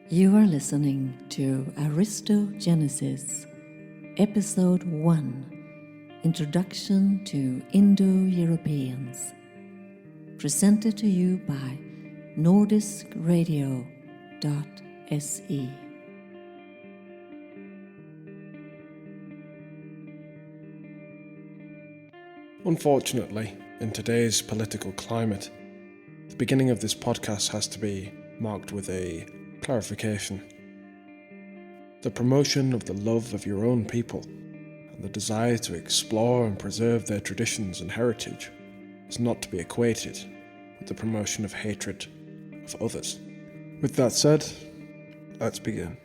You are listening to Aristogenesis, Episode 1, Introduction to Indo-Europeans, presented to you by nordiskradio.se. Unfortunately, in today's political climate, the beginning of this podcast has to be marked with a clarification. The promotion of the love of your own people and the desire to explore and preserve their traditions and heritage is not to be equated with the promotion of hatred of others. With that said, let's begin.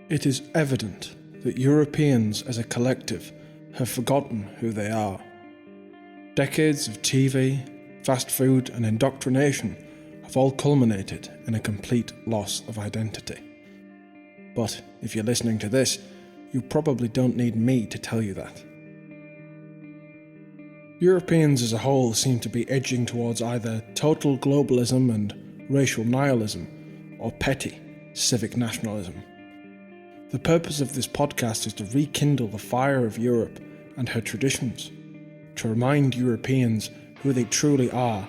It is evident that Europeans as a collective have forgotten who they are. Decades of TV, fast food and indoctrination have all culminated in a complete loss of identity. But if you're listening to this, you probably don't need me to tell you that. Europeans as a whole seem to be edging towards either total globalism and racial nihilism, or petty civic nationalism. The purpose of this podcast is to rekindle the fire of Europe and her traditions, to remind Europeans who they truly are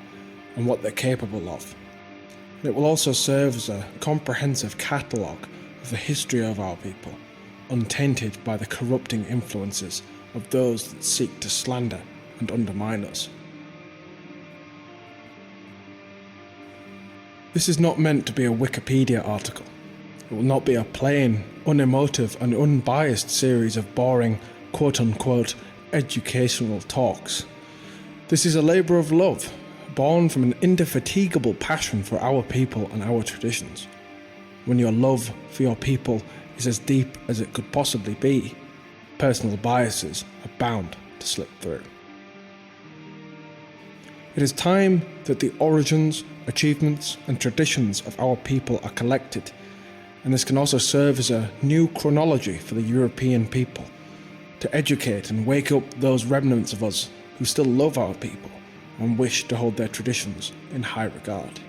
and what they're capable of. It will also serve as a comprehensive catalogue of the history of our people, untainted by the corrupting influences of those that seek to slander and undermine us. This is not meant to be a Wikipedia article. It will not be a plain, unemotive and unbiased series of boring, quote-unquote, educational talks. This is a labour of love, born from an indefatigable passion for our people and our traditions. When your love for your people is as deep as it could possibly be, personal biases are bound to slip through. It is time that the origins, achievements and traditions of our people are collected, and this can also serve as a new chronology for the European people, to educate and wake up those remnants of us who still love our people and wish to hold their traditions in high regard.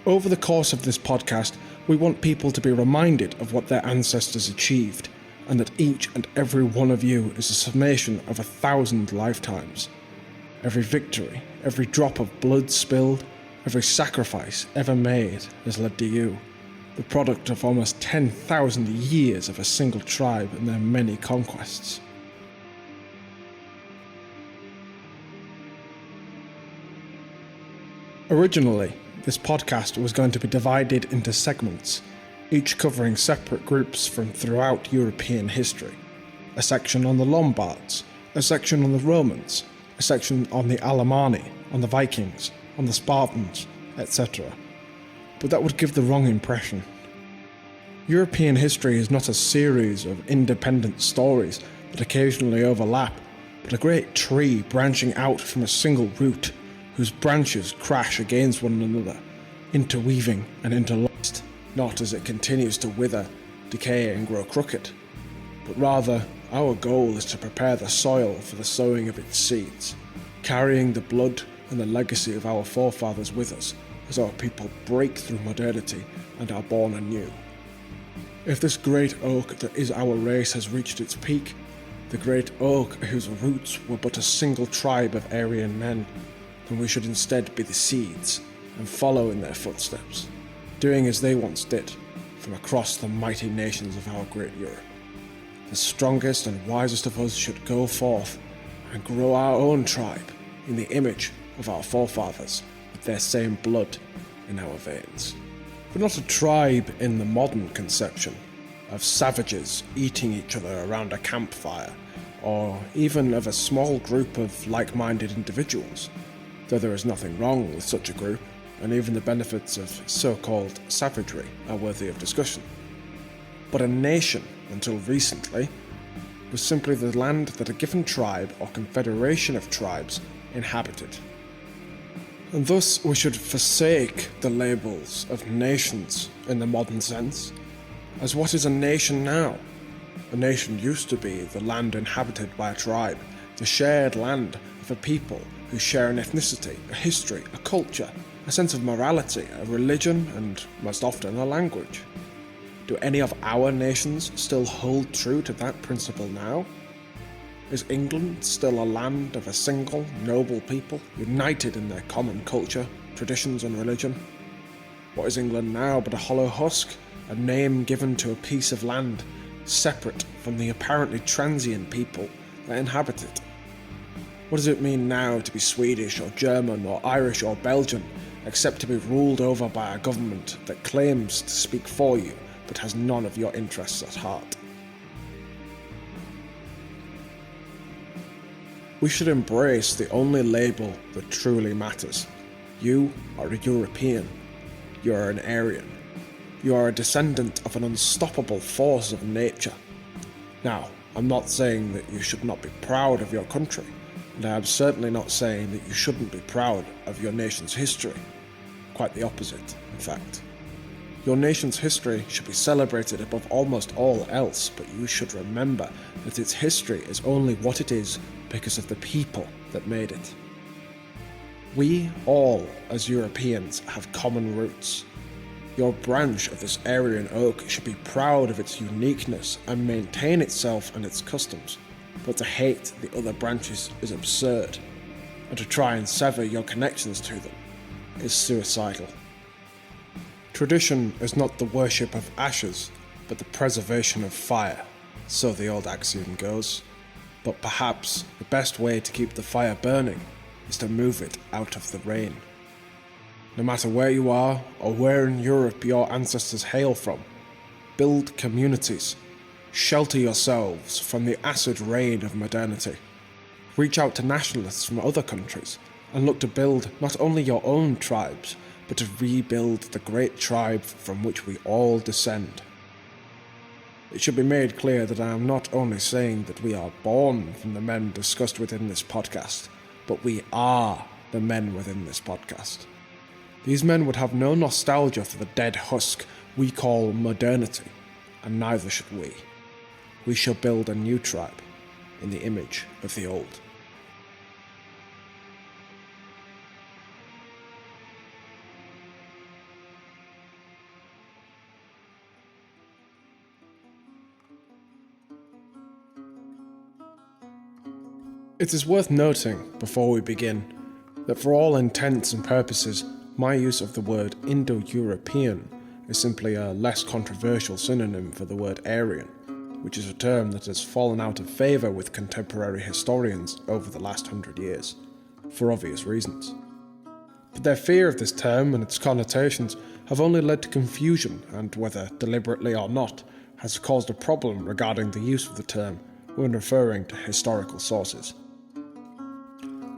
Over the course of this podcast, we want people to be reminded of what their ancestors achieved, and that each and every one of you is a summation of 1,000 lifetimes. Every victory, every drop of blood spilled, every sacrifice ever made has led to you, the product of almost 10,000 years of a single tribe and their many conquests. Originally, this podcast was going to be divided into segments, each covering separate groups from throughout European history. A section on the Lombards, a section on the Romans, a section on the Alemanni, on the Vikings, on the Spartans, etc. But that would give the wrong impression. European history is not a series of independent stories that occasionally overlap, but a great tree branching out from a single root, whose branches crash against one another, interweaving and interlaced, not as it continues to wither, decay and grow crooked, but rather our goal is to prepare the soil for the sowing of its seeds, carrying the blood and the legacy of our forefathers with us as our people break through modernity and are born anew. If this great oak that is our race has reached its peak, the great oak whose roots were but a single tribe of Aryan men, then we should instead be the seeds and follow in their footsteps, doing as they once did from across the mighty nations of our great Europe. The strongest and wisest of us should go forth and grow our own tribe in the image of our forefathers, with their same blood in our veins. We're not a tribe in the modern conception of savages eating each other around a campfire, or even of a small group of like-minded individuals, though there is nothing wrong with such a group, and even the benefits of so-called savagery are worthy of discussion. But a nation, until recently, was simply the land that a given tribe or confederation of tribes inhabited. And thus we should forsake the labels of nations in the modern sense, as what is a nation now? A nation used to be the land inhabited by a tribe, the shared land of a people who share an ethnicity, a history, a culture, a sense of morality, a religion, and most often a language. Do any of our nations still hold true to that principle now? Is England still a land of a single, noble people, united in their common culture, traditions and religion? What is England now but a hollow husk, a name given to a piece of land, separate from the apparently transient people that inhabit it? What does it mean now to be Swedish or German or Irish or Belgian, except to be ruled over by a government that claims to speak for you but has none of your interests at heart? We should embrace the only label that truly matters. You are a European. You are an Aryan. You are a descendant of an unstoppable force of nature. Now, I'm not saying that you should not be proud of your country, and I am certainly not saying that you shouldn't be proud of your nation's history. Quite the opposite, in fact. Your nation's history should be celebrated above almost all else, but you should remember that its history is only what it is because of the people that made it. We all, as Europeans, have common roots. Your branch of this Aryan oak should be proud of its uniqueness and maintain itself and its customs, but to hate the other branches is absurd, and to try and sever your connections to them is suicidal. Tradition is not the worship of ashes, but the preservation of fire, so the old axiom goes. But perhaps the best way to keep the fire burning is to move it out of the rain. No matter where you are, or where in Europe your ancestors hail from, build communities. Shelter yourselves from the acid rain of modernity. Reach out to nationalists from other countries, and look to build not only your own tribes, but to rebuild the great tribe from which we all descend. It should be made clear that I am not only saying that we are born from the men discussed within this podcast, but we are the men within this podcast. These men would have no nostalgia for the dead husk we call modernity, and neither should we. We shall build a new tribe in the image of the old. It is worth noting, before we begin, that for all intents and purposes, my use of the word Indo-European is simply a less controversial synonym for the word Aryan, which is a term that has fallen out of favour with contemporary historians over the last 100 years, for obvious reasons. But their fear of this term and its connotations have only led to confusion and, whether deliberately or not, has caused a problem regarding the use of the term when referring to historical sources.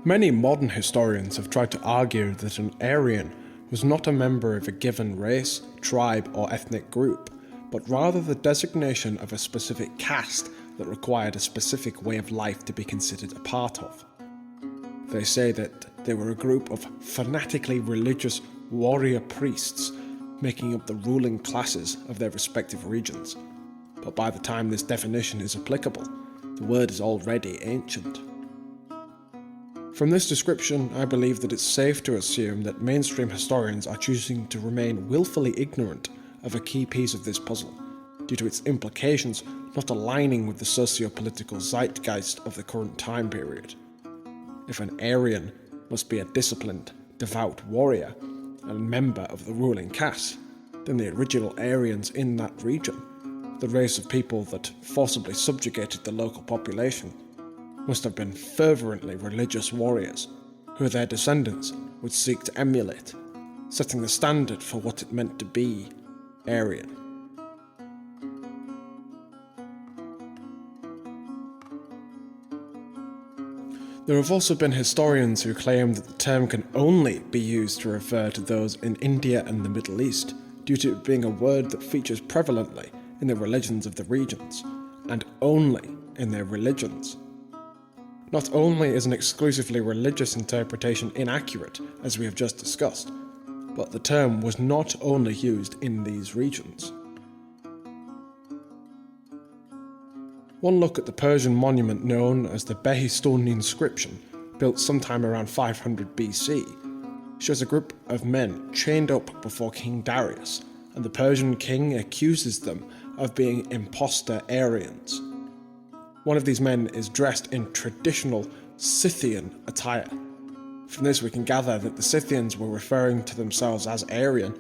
Many modern historians have tried to argue that an Aryan was not a member of a given race, tribe, or ethnic group, but rather the designation of a specific caste that required a specific way of life to be considered a part of. They say that they were a group of fanatically religious warrior priests making up the ruling classes of their respective regions, but by the time this definition is applicable, the word is already ancient. From this description, I believe that it's safe to assume that mainstream historians are choosing to remain willfully ignorant of a key piece of this puzzle, due to its implications not aligning with the socio-political zeitgeist of the current time period. If an Aryan must be a disciplined, devout warrior and member of the ruling caste, then the original Aryans in that region, the race of people that forcibly subjugated the local population, must have been fervently religious warriors, who their descendants would seek to emulate, setting the standard for what it meant to be Aryan. There have also been historians who claim that the term can only be used to refer to those in India and the Middle East, due to it being a word that features prevalently in the religions of the regions, and only in their religions. Not only is an exclusively religious interpretation inaccurate, as we have just discussed, but the term was not only used in these regions. One look at the Persian monument known as the Behistun inscription built sometime around 500 BC, shows a group of men chained up before King Darius, and the Persian king accuses them of being imposter Aryans. One of these men is dressed in traditional Scythian attire. From this we can gather that the Scythians were referring to themselves as Aryan,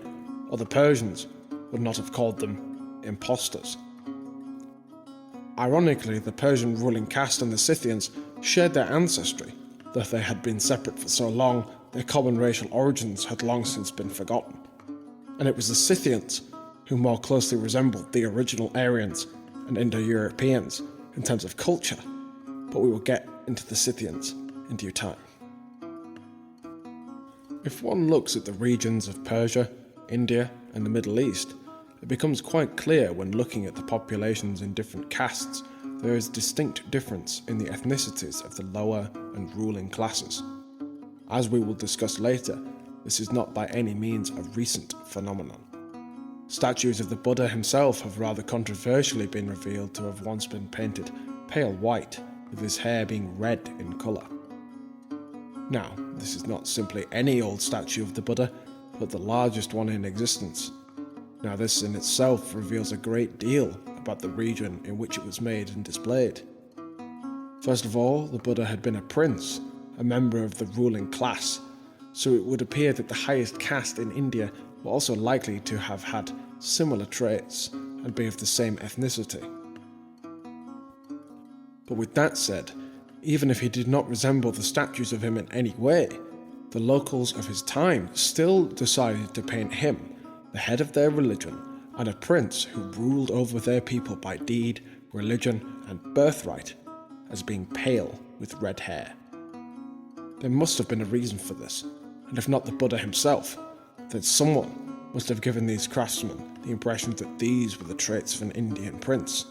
or the Persians would not have called them impostors. Ironically, the Persian ruling caste and the Scythians shared their ancestry, though they had been separate for so long, their common racial origins had long since been forgotten. And it was the Scythians who more closely resembled the original Aryans and Indo-Europeans in terms of culture, but we will get into the Scythians in due time. If one looks at the regions of Persia, India, and the Middle East, it becomes quite clear when looking at the populations in different castes, there is distinct difference in the ethnicities of the lower and ruling classes. As we will discuss later, this is not by any means a recent phenomenon. Statues of the Buddha himself have rather controversially been revealed to have once been painted pale white, with his hair being red in colour. Now, this is not simply any old statue of the Buddha, but the largest one in existence. Now, this in itself reveals a great deal about the region in which it was made and displayed. First of all, the Buddha had been a prince, a member of the ruling class, so it would appear that the highest caste in India were also likely to have had similar traits and be of the same ethnicity. But with that said, even if he did not resemble the statues of him in any way, the locals of his time still decided to paint him, the head of their religion, and a prince who ruled over their people by deed, religion, and birthright, as being pale with red hair. There must have been a reason for this, and if not the Buddha himself, then someone must have given these craftsmen the impression that these were the traits of an Indian prince.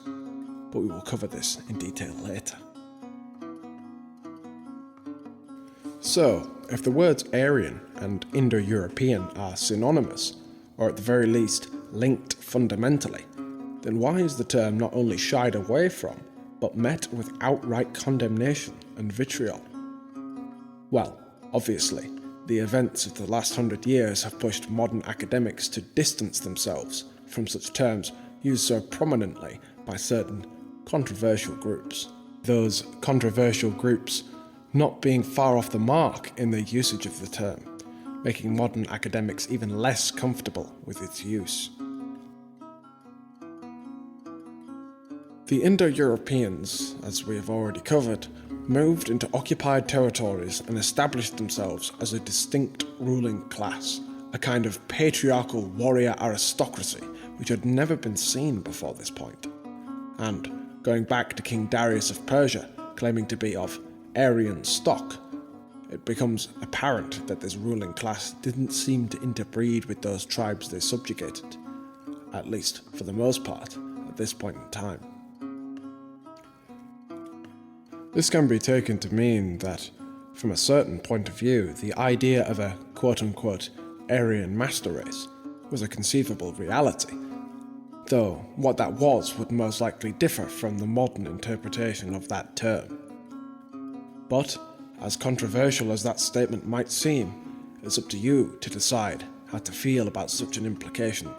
But we will cover this in detail later. So, if the words Aryan and Indo-European are synonymous, or at the very least linked fundamentally, then why is the term not only shied away from, but met with outright condemnation and vitriol? Well, obviously, the events of the last 100 years have pushed modern academics to distance themselves from such terms used so prominently by certain controversial groups. Those controversial groups not being far off the mark in their usage of the term, making modern academics even less comfortable with its use. The Indo-Europeans, as we have already covered, moved into occupied territories and established themselves as a distinct ruling class, a kind of patriarchal warrior aristocracy which had never been seen before this point. And, going back to King Darius of Persia, claiming to be of Aryan stock, it becomes apparent that this ruling class didn't seem to interbreed with those tribes they subjugated, at least for the most part, at this point in time. This can be taken to mean that, from a certain point of view, the idea of a quote-unquote Aryan master race was a conceivable reality, though what that was would most likely differ from the modern interpretation of that term. But, as controversial as that statement might seem, it's up to you to decide how to feel about such an implication.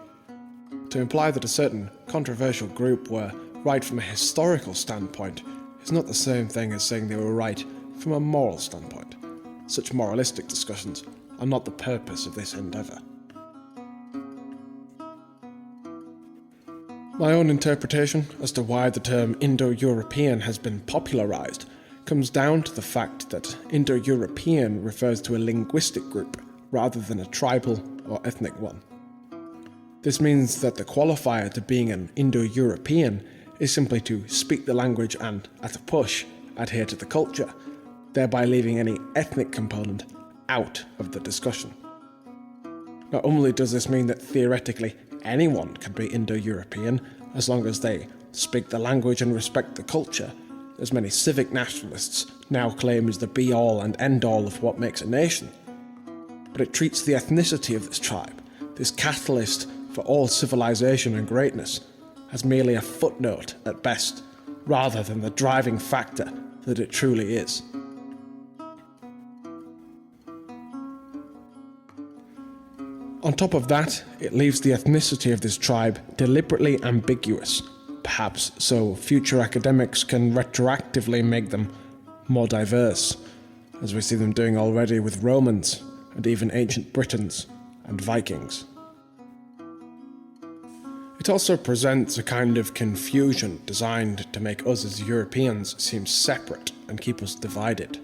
To imply that a certain controversial group were right from a historical standpoint is not the same thing as saying they were right from a moral standpoint. Such moralistic discussions are not the purpose of this endeavour. My own interpretation as to why the term Indo-European has been popularised comes down to the fact that Indo-European refers to a linguistic group rather than a tribal or ethnic one. This means that the qualifier to being an Indo-European is simply to speak the language and, at a push, adhere to the culture, thereby leaving any ethnic component out of the discussion. Not only does this mean that theoretically anyone can be Indo-European as long as they speak the language and respect the culture, as many civic nationalists now claim is the be-all and end-all of what makes a nation, but it treats the ethnicity of this tribe, this catalyst for all civilization and greatness, as merely a footnote at best, rather than the driving factor that it truly is. On top of that, it leaves the ethnicity of this tribe deliberately ambiguous, perhaps so future academics can retroactively make them more diverse, as we see them doing already with Romans and even ancient Britons and Vikings. It also presents a kind of confusion designed to make us as Europeans seem separate and keep us divided.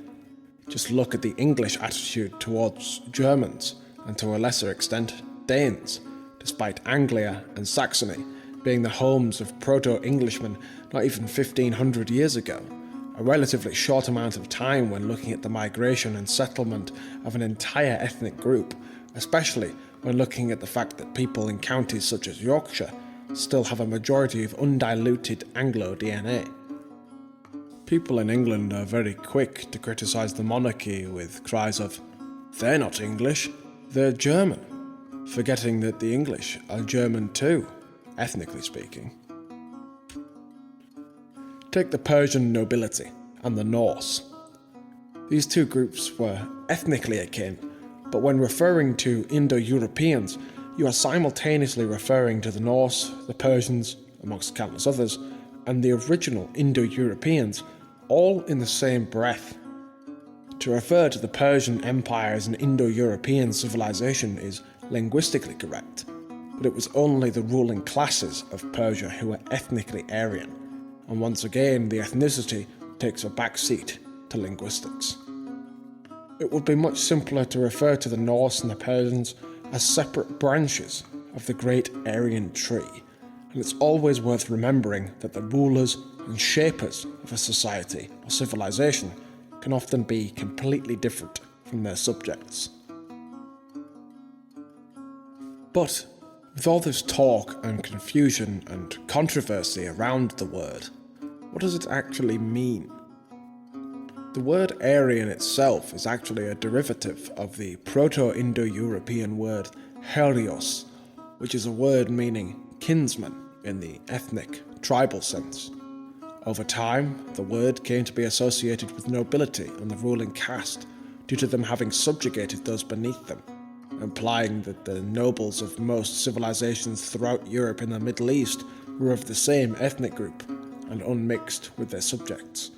Just look at the English attitude towards Germans, and to a lesser extent, Danes, despite Anglia and Saxony being the homes of proto-Englishmen not even 1500 years ago, a relatively short amount of time when looking at the migration and settlement of an entire ethnic group, especially when looking at the fact that people in counties such as Yorkshire still have a majority of undiluted Anglo DNA. People in England are very quick to criticise the monarchy with cries of, "They're not English, they're German," forgetting that the English are German too, ethnically speaking. Take the Persian nobility and the Norse. These two groups were ethnically akin, but when referring to Indo-Europeans, you are simultaneously referring to the Norse, the Persians, amongst countless others, and the original Indo-Europeans, all in the same breath. To refer to the Persian Empire as an Indo-European civilization is linguistically correct, but it was only the ruling classes of Persia who were ethnically Aryan, and once again the ethnicity takes a back seat to linguistics. It would be much simpler to refer to the Norse and the Persians as separate branches of the great Aryan tree, and it's always worth remembering that the rulers and shapers of a society or civilization can often be completely different from their subjects. But with all this talk and confusion and controversy around the word, what does it actually mean? The word Aryan itself is actually a derivative of the Proto-Indo-European word Herios, which is a word meaning kinsman in the ethnic, tribal sense. Over time, the word came to be associated with nobility and the ruling caste due to them having subjugated those beneath them, implying that the nobles of most civilizations throughout Europe and the Middle East were of the same ethnic group and unmixed with their subjects.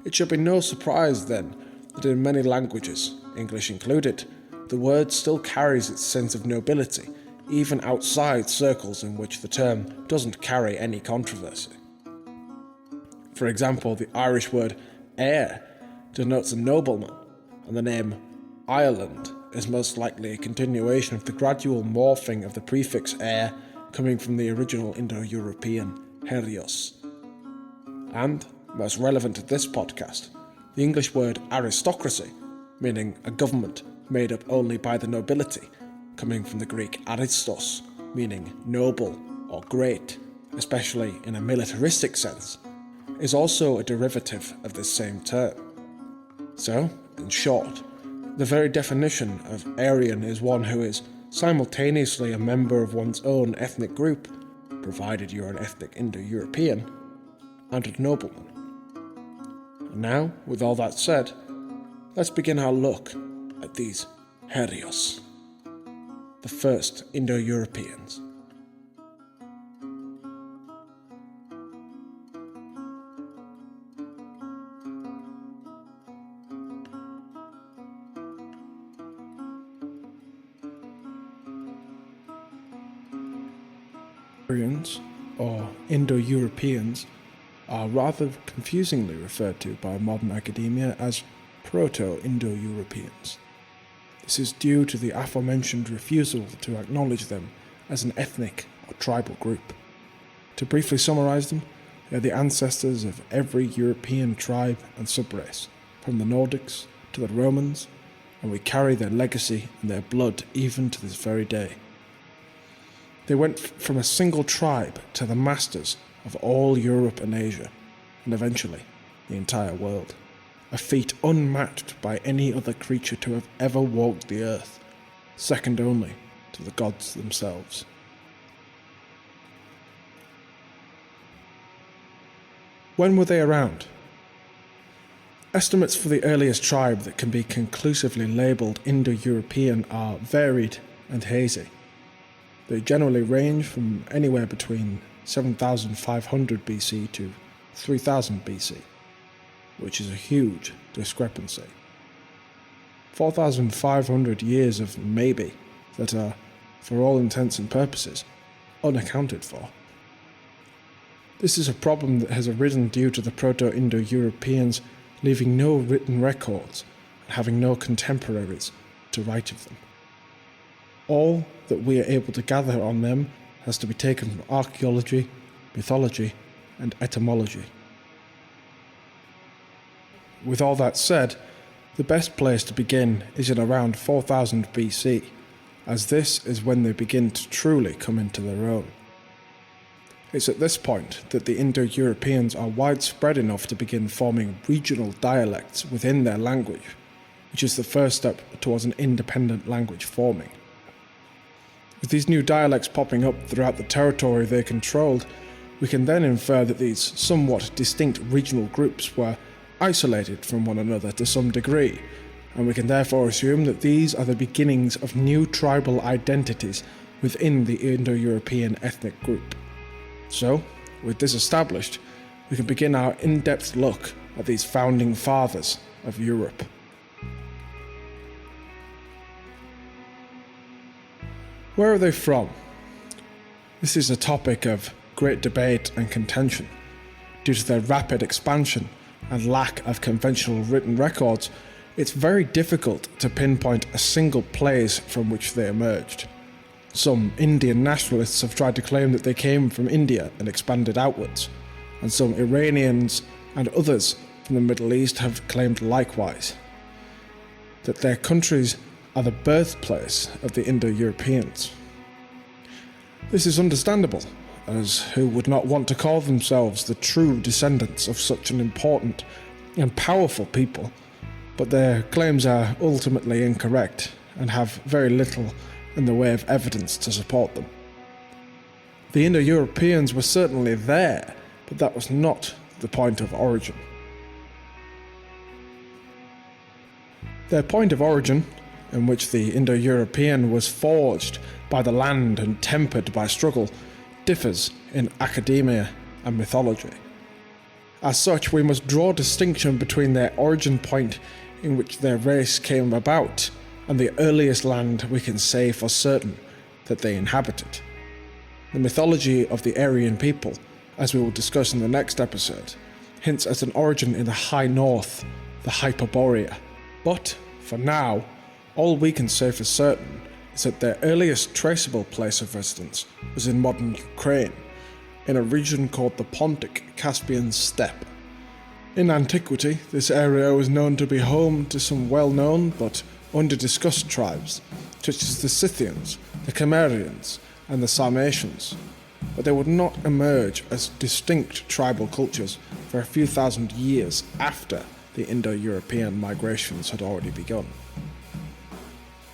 It should be no surprise, then, that in many languages, English included, the word still carries its sense of nobility, even outside circles in which the term doesn't carry any controversy. For example, the Irish word heir denotes a nobleman, and the name Ireland is most likely a continuation of the gradual morphing of the prefix heir coming from the original Indo-European herios. And, most relevant to this podcast, the English word aristocracy, meaning a government made up only by the nobility, coming from the Greek Aristos, meaning noble or great, especially in a militaristic sense, is also a derivative of this same term. So, in short, the very definition of Aryan is one who is simultaneously a member of one's own ethnic group, provided you're an ethnic Indo-European, and a nobleman. And now, with all that said, let's begin our look at these herios, the first Indo-Europeans. Aryans, or Indo-Europeans, are rather confusingly referred to by modern academia as Proto-Indo-Europeans. This is due to the aforementioned refusal to acknowledge them as an ethnic or tribal group. To briefly summarise them, they are the ancestors of every European tribe and subrace, from the Nordics to the Romans, and we carry their legacy and their blood even to this very day. They went from a single tribe to the masters of all Europe and Asia, and eventually the entire world. A feat unmatched by any other creature to have ever walked the earth, second only to the gods themselves. When were they around? Estimates for the earliest tribe that can be conclusively labelled Indo-European are varied and hazy. They generally range from anywhere between 7,500 BC to 3000 BC, which is a huge discrepancy. 4,500 years of maybe that are, for all intents and purposes, unaccounted for. This is a problem that has arisen due to the Proto-Indo-Europeans leaving no written records and having no contemporaries to write of them. All that we are able to gather on them has to be taken from archaeology, mythology, and etymology. With all that said, the best place to begin is in around 4000 BC, as this is when they begin to truly come into their own. It's at this point that the Indo-Europeans are widespread enough to begin forming regional dialects within their language, which is the first step towards an independent language forming. With these new dialects popping up throughout the territory they controlled, we can then infer that these somewhat distinct regional groups were isolated from one another to some degree, and we can therefore assume that these are the beginnings of new tribal identities within the Indo-European ethnic group. So, with this established, we can begin our in-depth look at these founding fathers of Europe. Where are they from? This is a topic of great debate and contention. Due to their rapid expansion and lack of conventional written records, it's very difficult to pinpoint a single place from which they emerged. Some Indian nationalists have tried to claim that they came from India and expanded outwards, and some Iranians and others from the Middle East have claimed likewise, that their countries are the birthplace of the Indo-Europeans. This is understandable, as who would not want to call themselves the true descendants of such an important and powerful people, but their claims are ultimately incorrect and have very little in the way of evidence to support them. The Indo-Europeans were certainly there, but that was not the point of origin. Their point of origin, in which the Indo-European was forged by the land and tempered by struggle, differs in academia and mythology. As such, we must draw distinction between their origin point in which their race came about and the earliest land we can say for certain that they inhabited. The mythology of the Aryan people, as we will discuss in the next episode, hints at an origin in the high north, the Hyperborea. But, for now, all we can say for certain is that their earliest traceable place of residence was in modern Ukraine, in a region called the Pontic-Caspian steppe. In antiquity, this area was known to be home to some well-known but under-discussed tribes, such as the Scythians, the Cimmerians, and the Sarmatians, but they would not emerge as distinct tribal cultures for a few thousand years after the Indo-European migrations had already begun.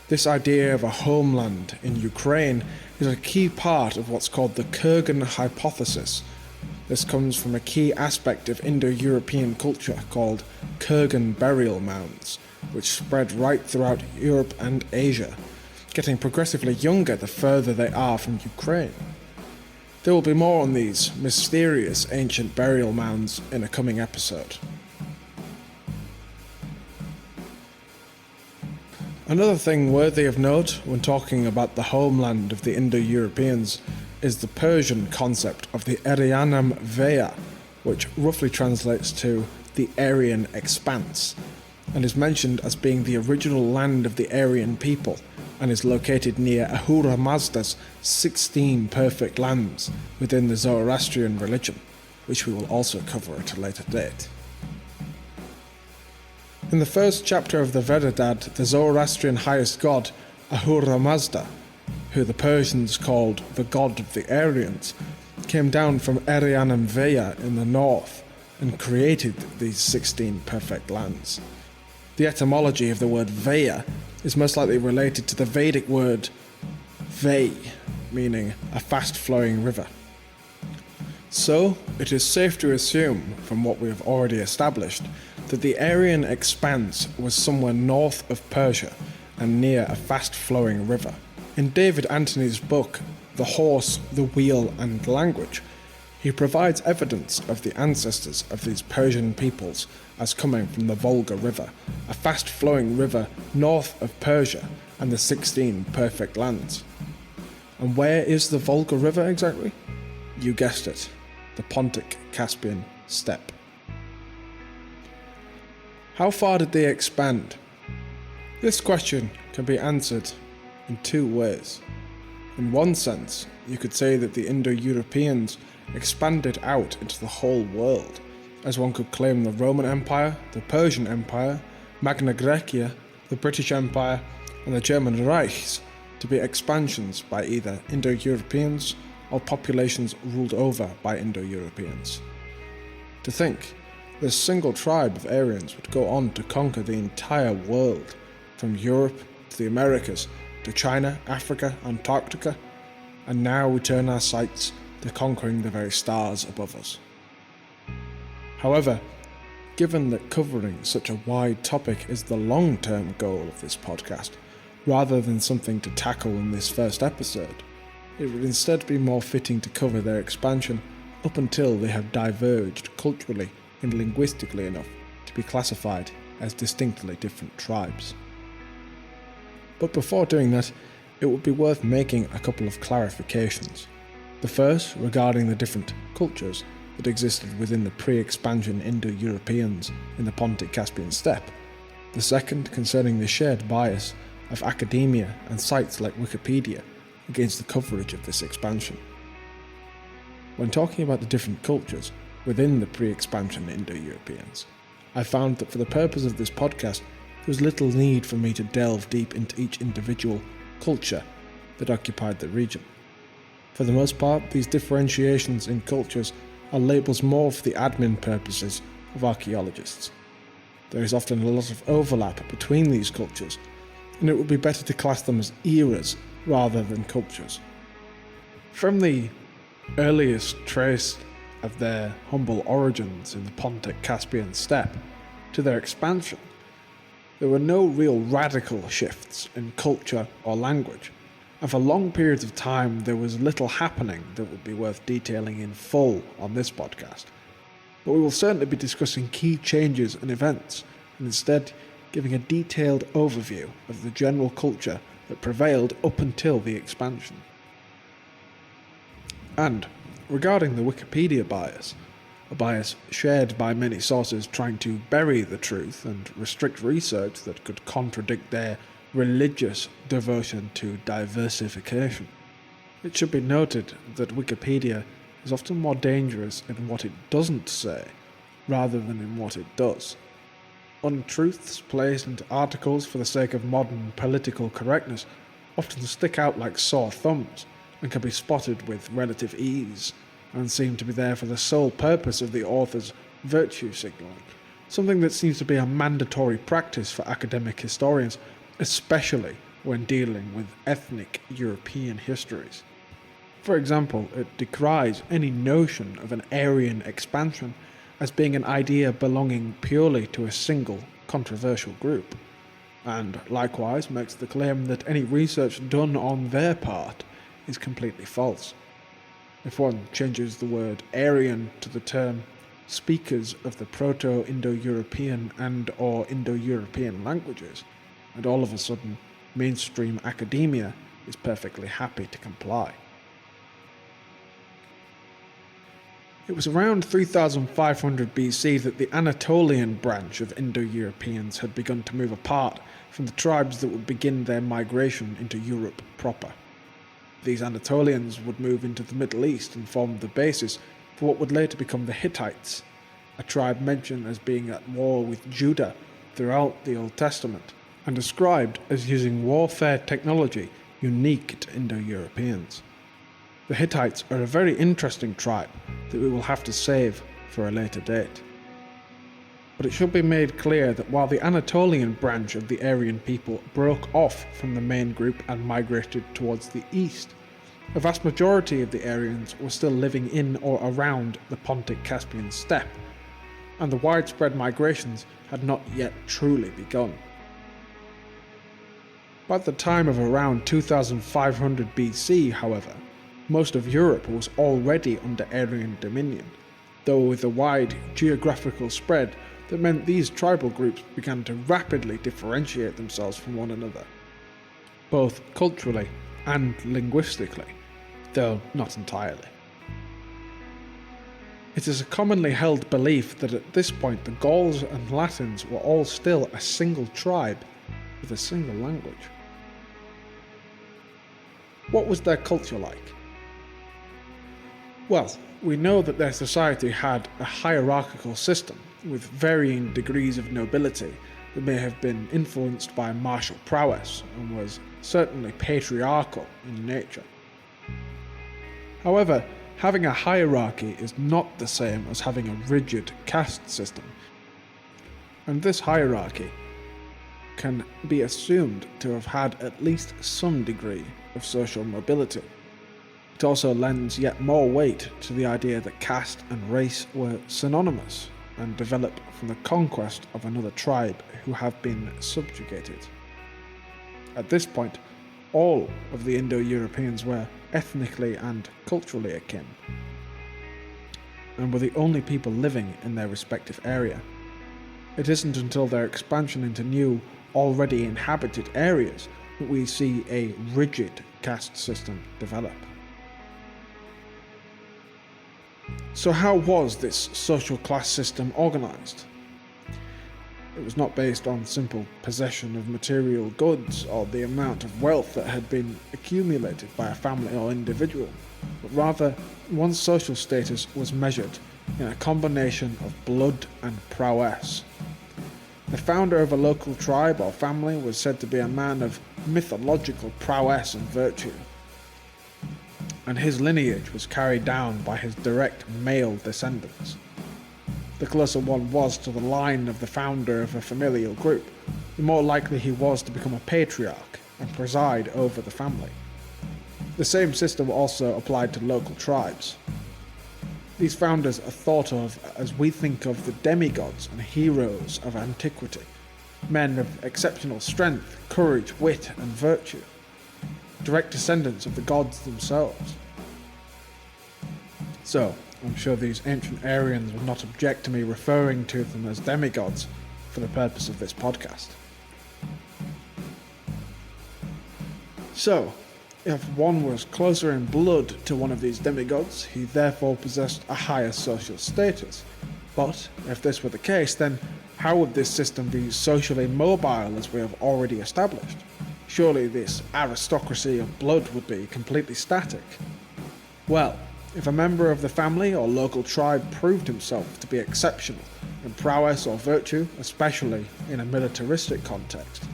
This idea of a homeland in Ukraine is a key part of what's called the Kurgan hypothesis. This comes from a key aspect of Indo-European culture called Kurgan burial mounds, which spread right throughout Europe and Asia, getting progressively younger the further they are from Ukraine. There will be more on these mysterious ancient burial mounds in a coming episode. Another thing worthy of note when talking about the homeland of the Indo-Europeans is the Persian concept of the Aryanam Veya, which roughly translates to the Aryan expanse, and is mentioned as being the original land of the Aryan people, and is located near Ahura Mazda's 16 perfect lands within the Zoroastrian religion, which we will also cover at a later date. In the first chapter of the Vedadad, the Zoroastrian highest god, Ahura Mazda, who the Persians called the god of the Aryans, came down from Aryanam Veya in the north and created these 16 perfect lands. The etymology of the word Veya is most likely related to the Vedic word Vey, meaning a fast-flowing river. So, it is safe to assume, from what we have already established, that the Aryan expanse was somewhere north of Persia and near a fast-flowing river. In David Anthony's book, The Horse, the Wheel and Language, he provides evidence of the ancestors of these Persian peoples as coming from the Volga River, a fast-flowing river north of Persia and the 16 perfect lands. And where is the Volga River exactly? You guessed it, the Pontic-Caspian steppe. How far did they expand? This question can be answered in two ways. In one sense, you could say that the Indo-Europeans expanded out into the whole world, as one could claim the Roman Empire, the Persian Empire, Magna Graecia, the British Empire, and the German Reichs to be expansions by either Indo-Europeans or populations ruled over by Indo-Europeans. To think, this single tribe of Aryans would go on to conquer the entire world, from Europe to the Americas to China, Africa, Antarctica, and now we turn our sights to conquering the very stars above us. However, given that covering such a wide topic is the long-term goal of this podcast, rather than something to tackle in this first episode, it would instead be more fitting to cover their expansion up until they have diverged culturally and linguistically enough to be classified as distinctly different tribes. But before doing that, it would be worth making a couple of clarifications. The first regarding the different cultures that existed within the pre-expansion Indo-Europeans in the Pontic-Caspian steppe. The second concerning the shared bias of academia and sites like Wikipedia against the coverage of this expansion. When talking about the different cultures within the pre-expansion Indo-Europeans, I found that for the purpose of this podcast, there was little need for me to delve deep into each individual culture that occupied the region. For the most part, these differentiations in cultures are labels more for the admin purposes of archaeologists. There is often a lot of overlap between these cultures, and it would be better to class them as eras rather than cultures. From the earliest trace of their humble origins in the Pontic-Caspian steppe to their expansion, there were no real radical shifts in culture or language, and for long periods of time there was little happening that would be worth detailing in full on this podcast. But we will certainly be discussing key changes and events, and instead giving a detailed overview of the general culture that prevailed up until the expansion. And regarding the Wikipedia bias, a bias shared by many sources trying to bury the truth and restrict research that could contradict their religious devotion to diversification. It should be noted that Wikipedia is often more dangerous in what it doesn't say, rather than in what it does. Untruths placed into articles for the sake of modern political correctness often stick out like sore thumbs and can be spotted with relative ease, and seem to be there for the sole purpose of the author's virtue signalling, something that seems to be a mandatory practice for academic historians, especially when dealing with ethnic European histories. For example, it decries any notion of an Aryan expansion as being an idea belonging purely to a single controversial group, and likewise makes the claim that any research done on their part is completely false. If one changes the word Aryan to the term speakers of the Proto-Indo-European and or Indo-European languages, and all of a sudden mainstream academia is perfectly happy to comply. It was around 3500 BC that the Anatolian branch of Indo-Europeans had begun to move apart from the tribes that would begin their migration into Europe proper. These Anatolians would move into the Middle East and form the basis for what would later become the Hittites, a tribe mentioned as being at war with Judah throughout the Old Testament, and described as using warfare technology unique to Indo-Europeans. The Hittites are a very interesting tribe that we will have to save for a later date. But it should be made clear that while the Anatolian branch of the Aryan people broke off from the main group and migrated towards the east, a vast majority of the Aryans were still living in or around the Pontic-Caspian steppe, and the widespread migrations had not yet truly begun. By the time of around 2500 BC, however, most of Europe was already under Aryan dominion, though with a wide geographical spread that meant these tribal groups began to rapidly differentiate themselves from one another, both culturally and linguistically, though not entirely. It is a commonly held belief that at this point the Gauls and Latins were all still a single tribe with a single language. What was their culture like? Well, we know that their society had a hierarchical system with varying degrees of nobility that may have been influenced by martial prowess and was certainly patriarchal in nature. However, having a hierarchy is not the same as having a rigid caste system, and this hierarchy can be assumed to have had at least some degree of social mobility. It also lends yet more weight to the idea that caste and race were synonymous and developed from the conquest of another tribe who have been subjugated. At this point, all of the Indo-Europeans were ethnically and culturally akin, and were the only people living in their respective area. It isn't until their expansion into new, already inhabited areas that we see a rigid caste system develop. So how was this social class system organised? It was not based on simple possession of material goods or the amount of wealth that had been accumulated by a family or individual, but rather one's social status was measured in a combination of blood and prowess. The founder of a local tribe or family was said to be a man of mythological prowess and virtue, and his lineage was carried down by his direct male descendants. The closer one was to the line of the founder of a familial group, the more likely he was to become a patriarch and preside over the family. The same system also applied to local tribes. These founders are thought of as we think of the demigods and heroes of antiquity, men of exceptional strength, courage, wit, and virtue, direct descendants of the gods themselves. So, I'm sure these ancient Aryans would not object to me referring to them as demigods for the purpose of this podcast. So, if one was closer in blood to one of these demigods, he therefore possessed a higher social status. But, if this were the case, then how would this system be socially mobile as we have already established? Surely this aristocracy of blood would be completely static. Well, if a member of the family or local tribe proved himself to be exceptional in prowess or virtue, especially in a militaristic context,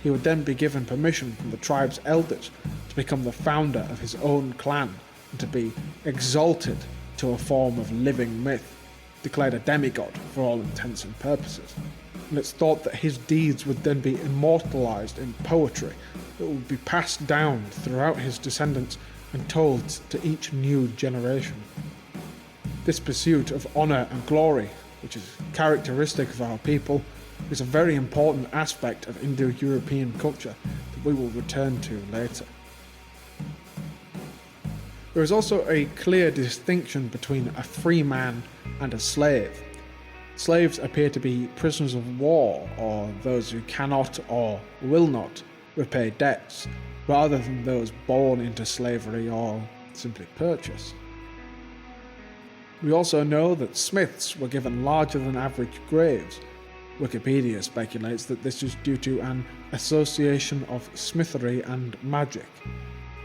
he would then be given permission from the tribe's elders to become the founder of his own clan and to be exalted to a form of living myth, declared a demigod for all intents and purposes. And it's thought that his deeds would then be immortalized in poetry that would be passed down throughout his descendants and told to each new generation. This pursuit of honour and glory, which is characteristic of our people, is a very important aspect of Indo-European culture that we will return to later. There is also a clear distinction between a free man and a slave. Slaves appear to be prisoners of war, or those who cannot or will not repay debts, rather than those born into slavery or simply purchased. We also know that smiths were given larger than average graves. Wikipedia speculates that this is due to an association of smithery and magic.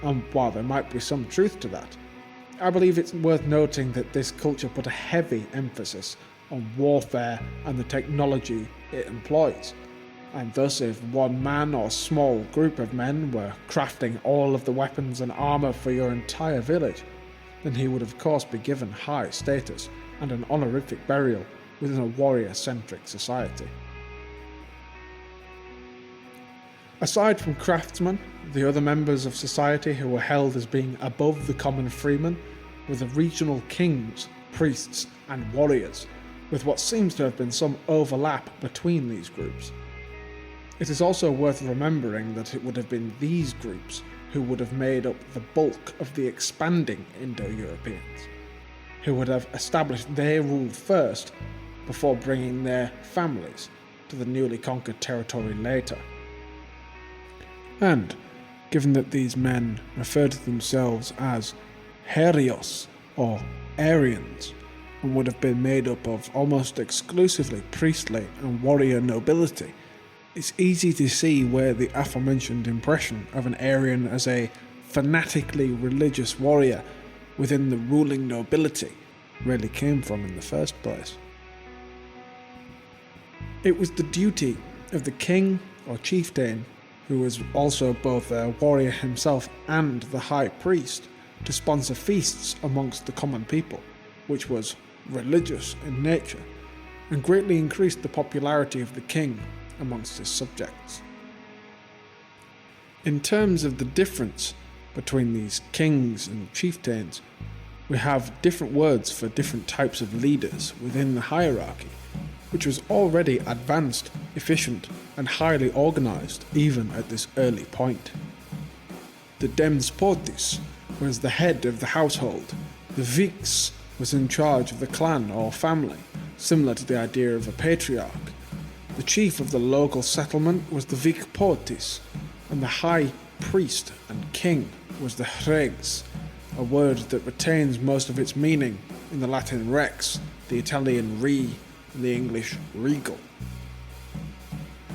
And while there might be some truth to that, I believe it's worth noting that this culture put a heavy emphasis on warfare and the technology it employs. And thus if one man or small group of men were crafting all of the weapons and armour for your entire village, then he would of course be given high status and an honorific burial within a warrior-centric society. Aside from craftsmen, the other members of society who were held as being above the common freeman were the regional kings, priests and warriors, with what seems to have been some overlap between these groups. It is also worth remembering that it would have been these groups who would have made up the bulk of the expanding Indo-Europeans, who would have established their rule first before bringing their families to the newly conquered territory later. And, given that these men referred to themselves as Herios or Aryans, and would have been made up of almost exclusively priestly and warrior nobility, it's easy to see where the aforementioned impression of an Aryan as a fanatically religious warrior within the ruling nobility really came from in the first place. It was the duty of the king or chieftain, who was also both a warrior himself and the high priest, to sponsor feasts amongst the common people, which was religious in nature, and greatly increased the popularity of the king amongst his subjects. In terms of the difference between these kings and chieftains, we have different words for different types of leaders within the hierarchy, which was already advanced, efficient, and highly organised even at this early point. The demsportis was the head of the household. The viks was in charge of the clan or family, similar to the idea of a patriarch. The chief of the local settlement was the vikportis, and the high priest and king was the Rígs, a word that retains most of its meaning in the Latin rex, the Italian re, and the English regal.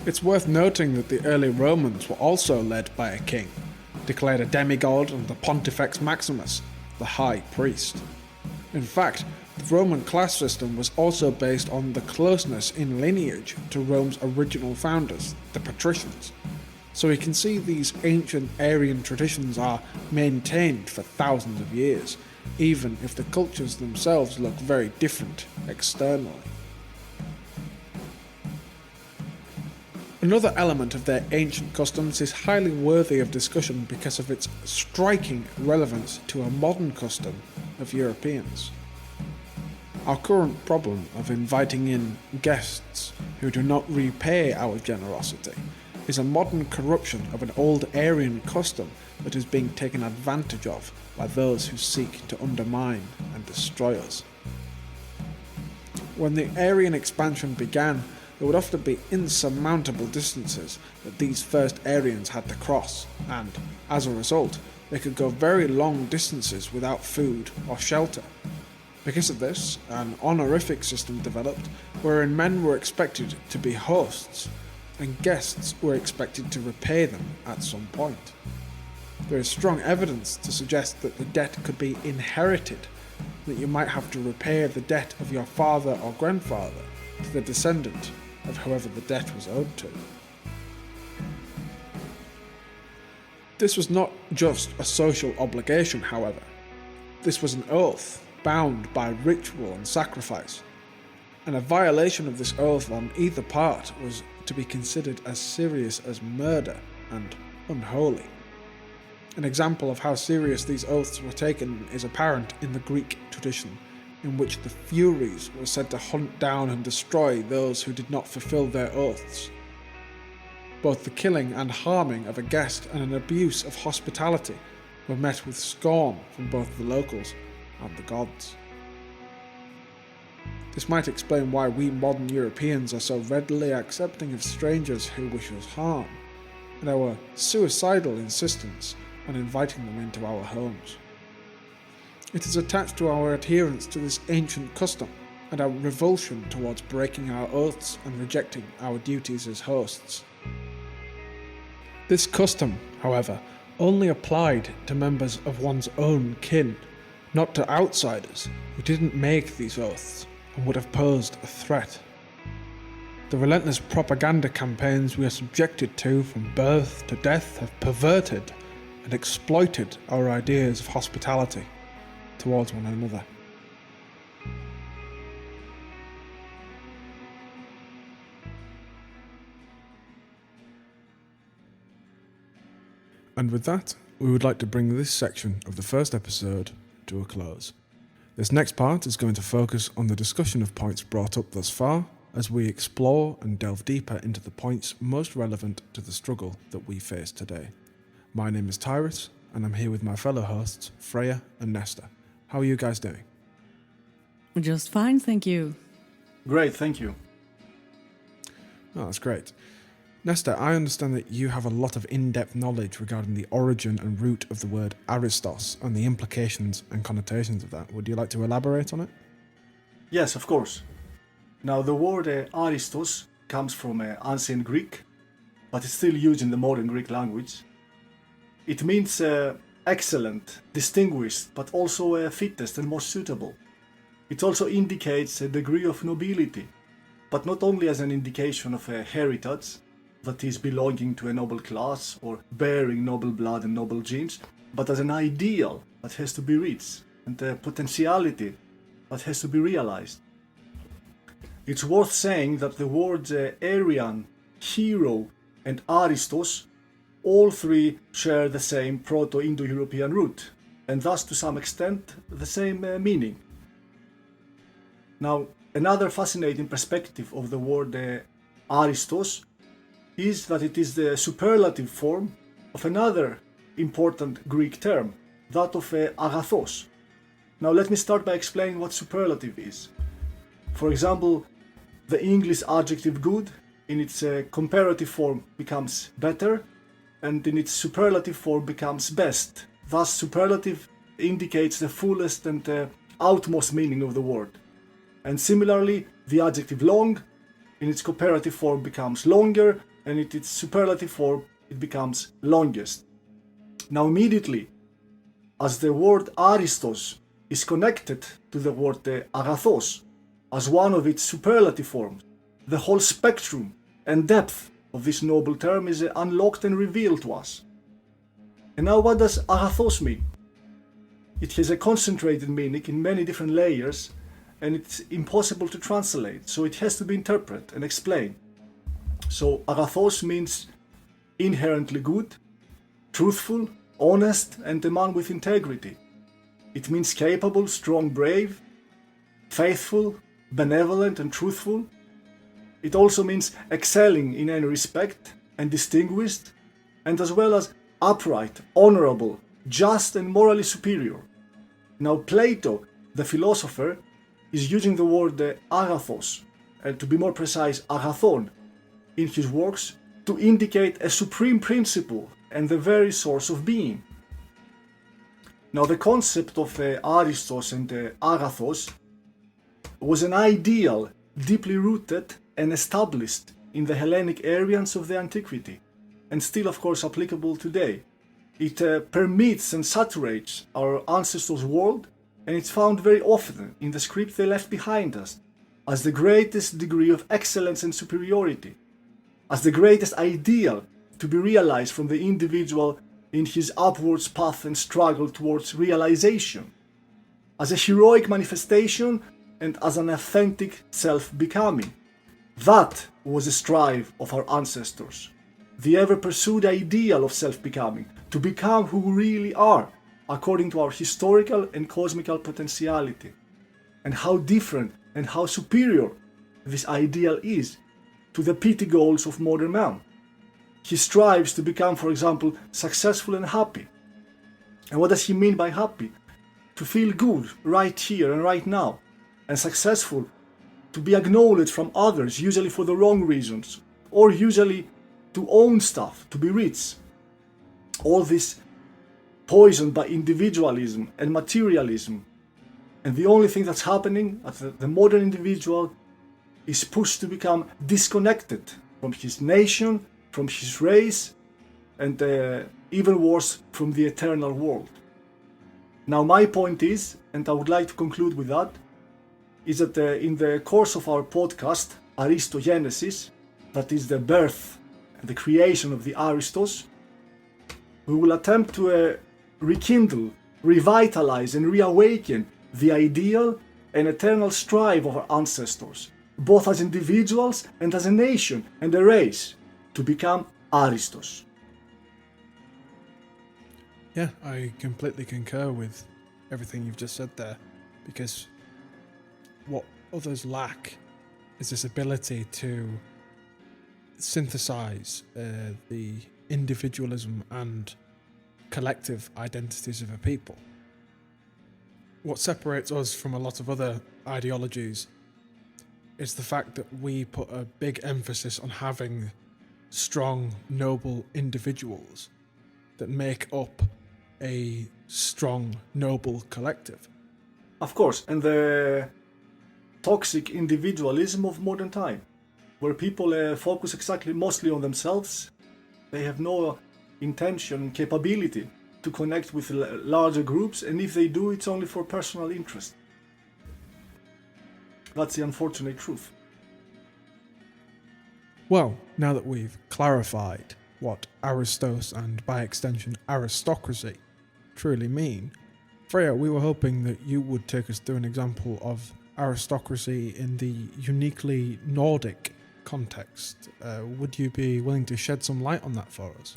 It's worth noting that the early Romans were also led by a king, declared a demigod, and the Pontifex Maximus, the high priest. In fact, the Roman class system was also based on the closeness in lineage to Rome's original founders, the patricians. So we can see these ancient Aryan traditions are maintained for thousands of years, even if the cultures themselves look very different externally. Another element of their ancient customs is highly worthy of discussion because of its striking relevance to a modern custom of Europeans. Our current problem of inviting in guests who do not repay our generosity is a modern corruption of an old Aryan custom that is being taken advantage of by those who seek to undermine and destroy us. When the Aryan expansion began, there would often be insurmountable distances that these first Aryans had to cross, and, as a result, they could go very long distances without food or shelter. Because of this, an honorific system developed wherein men were expected to be hosts, and guests were expected to repay them at some point. There is strong evidence to suggest that the debt could be inherited, that you might have to repay the debt of your father or grandfather to the descendant of whoever the debt was owed to. This was not just a social obligation, however. This was an oath bound by ritual and sacrifice, and a violation of this oath on either part was to be considered as serious as murder and unholy. An example of how serious these oaths were taken is apparent in the Greek tradition, in which the Furies were said to hunt down and destroy those who did not fulfill their oaths. Both the killing and harming of a guest and an abuse of hospitality were met with scorn from both the locals and the gods. This might explain why we modern Europeans are so readily accepting of strangers who wish us harm, and our suicidal insistence on inviting them into our homes. It is attached to our adherence to this ancient custom, and our revulsion towards breaking our oaths and rejecting our duties as hosts. This custom, however, only applied to members of one's own kin, not to outsiders who didn't make these oaths and would have posed a threat. The relentless propaganda campaigns we are subjected to from birth to death have perverted and exploited our ideas of hospitality towards one another. And with that, we would like to bring this section of the first episode to a close. This next part is going to focus on the discussion of points brought up thus far, as we explore and delve deeper into the points most relevant to the struggle that we face today. My name is Taerus, and I'm here with my fellow hosts, Freya and Nestor. How are you guys doing? Just fine, thank you. Great, thank you. Oh, that's great. Nestor, I understand that you have a lot of in-depth knowledge regarding the origin and root of the word Aristos and the implications and connotations of that. Would you like to elaborate on it? Yes, of course. Now, the word Aristos comes from ancient Greek, but it's still used in the modern Greek language. It means excellent, distinguished, but also fittest and most suitable. It also indicates a degree of nobility, but not only as an indication of a heritage, that is belonging to a noble class or bearing noble blood and noble genes, but as an ideal that has to be reached and a potentiality that has to be realized. It's worth saying that the words Aryan, hero, and Aristos, all three share the same Proto-Indo-European root, and thus to some extent the same meaning. Now, another fascinating perspective of the word Aristos is that it is the superlative form of another important Greek term, that of agathos. Now let me start by explaining what superlative is. For example, the English adjective good in its comparative form becomes better, and in its superlative form becomes best. Thus superlative indicates the fullest and outmost meaning of the word. And similarly, the adjective long in its comparative form becomes longer, and in its superlative form it becomes longest. Now immediately, as the word Aristos is connected to the word agathos as one of its superlative forms, the whole spectrum and depth of this noble term is unlocked and revealed to us. And now what does agathos mean? It has a concentrated meaning in many different layers, and it's impossible to translate, so it has to be interpreted and explained. So agathos means inherently good, truthful, honest, and a man with integrity. It means capable, strong, brave, faithful, benevolent, and truthful. It also means excelling in any respect and distinguished, and as well as upright, honorable, just, and morally superior. Now Plato, the philosopher, is using the word agathos, and to be more precise, agathon, in his works to indicate a supreme principle and the very source of being. Now the concept of Aristos and agathos was an ideal deeply rooted and established in the Hellenic Aryans of the antiquity, and still of course applicable today. It permeates and saturates our ancestors' world, and it's found very often in the script they left behind us as the greatest degree of excellence and superiority, as the greatest ideal to be realized from the individual in his upwards path and struggle towards realization, as a heroic manifestation and as an authentic self-becoming. That was the strive of our ancestors, the ever-pursued ideal of self-becoming, to become who we really are, according to our historical and cosmical potentiality, and how different and how superior this ideal is to the petty goals of modern man. He strives to become, for example, successful and happy. And what does he mean by happy? To feel good right here and right now, and successful, to be acknowledged from others, usually for the wrong reasons, or usually to own stuff, to be rich. All this poisoned by individualism and materialism. And the only thing that's happening at the modern individual is pushed to become disconnected from his nation, from his race, and even worse, from the eternal world. Now my point is, and I would like to conclude with that, is that in the course of our podcast, Aristogenesis, that is the birth and the creation of the Aristos, we will attempt to rekindle, revitalize, and reawaken the ideal and eternal strive of our ancestors, both as individuals and as a nation and a race, to become Aristos. Yeah, I completely concur with everything you've just said there, because what others lack is this ability to synthesize the individualism and collective identities of a people. What separates us from a lot of other ideologies is the fact that we put a big emphasis on having strong, noble individuals that make up a strong, noble collective. Of course, and the toxic individualism of modern time, where people focus mostly on themselves. They have no intention, capability to connect with larger groups, and if they do, it's only for personal interest. That's the unfortunate truth. Well, now that we've clarified what Aristos and by extension aristocracy truly mean, Freya, we were hoping that you would take us through an example of aristocracy in the uniquely Nordic context. Would you be willing to shed some light on that for us?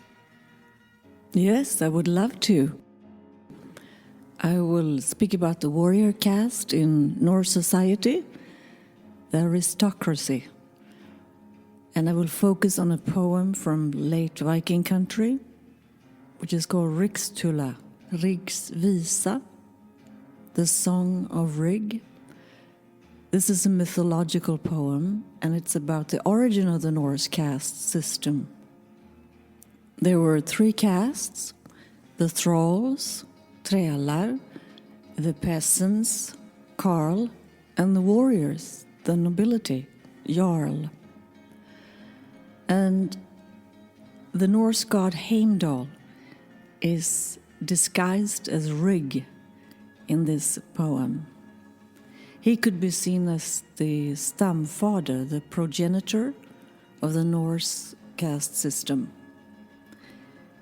Yes, I would love to. I will speak about the warrior caste in Norse society, the aristocracy. And I will focus on a poem from late Viking country, which is called Rígsþula, Rígsvísa, the Song of Rig. This is a mythological poem, and it's about the origin of the Norse caste system. There were 3 castes: the thralls, trælar, the peasants, carl, and the warriors, the nobility, jarl. And the Norse god Heimdall is disguised as Rig in this poem. He could be seen as the stamfader, the progenitor of the Norse caste system.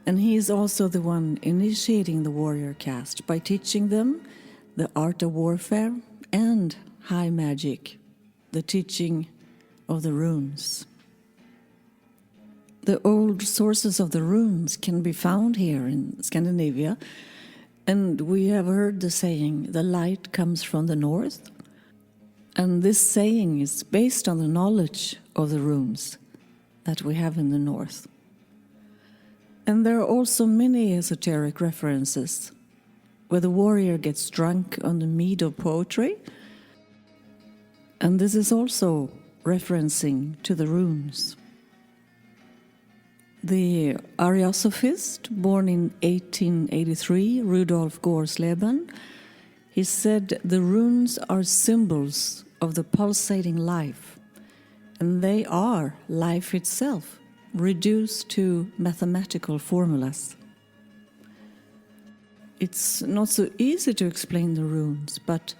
And he is also the one initiating the warrior caste by teaching them the art of warfare and high magic, the teaching of the runes. The old sources of the runes can be found here in Scandinavia, and we have heard the saying, the light comes from the north. And this saying is based on the knowledge of the runes that we have in the north. And there are also many esoteric references where the warrior gets drunk on the mead of poetry. And this is also referencing to the runes. The Arya sophist, born in 1883, Rudolf Gorsleben, he said the runes are symbols of the pulsating life, and they are life itself, reduced to mathematical formulas. It's not so easy to explain the runes, but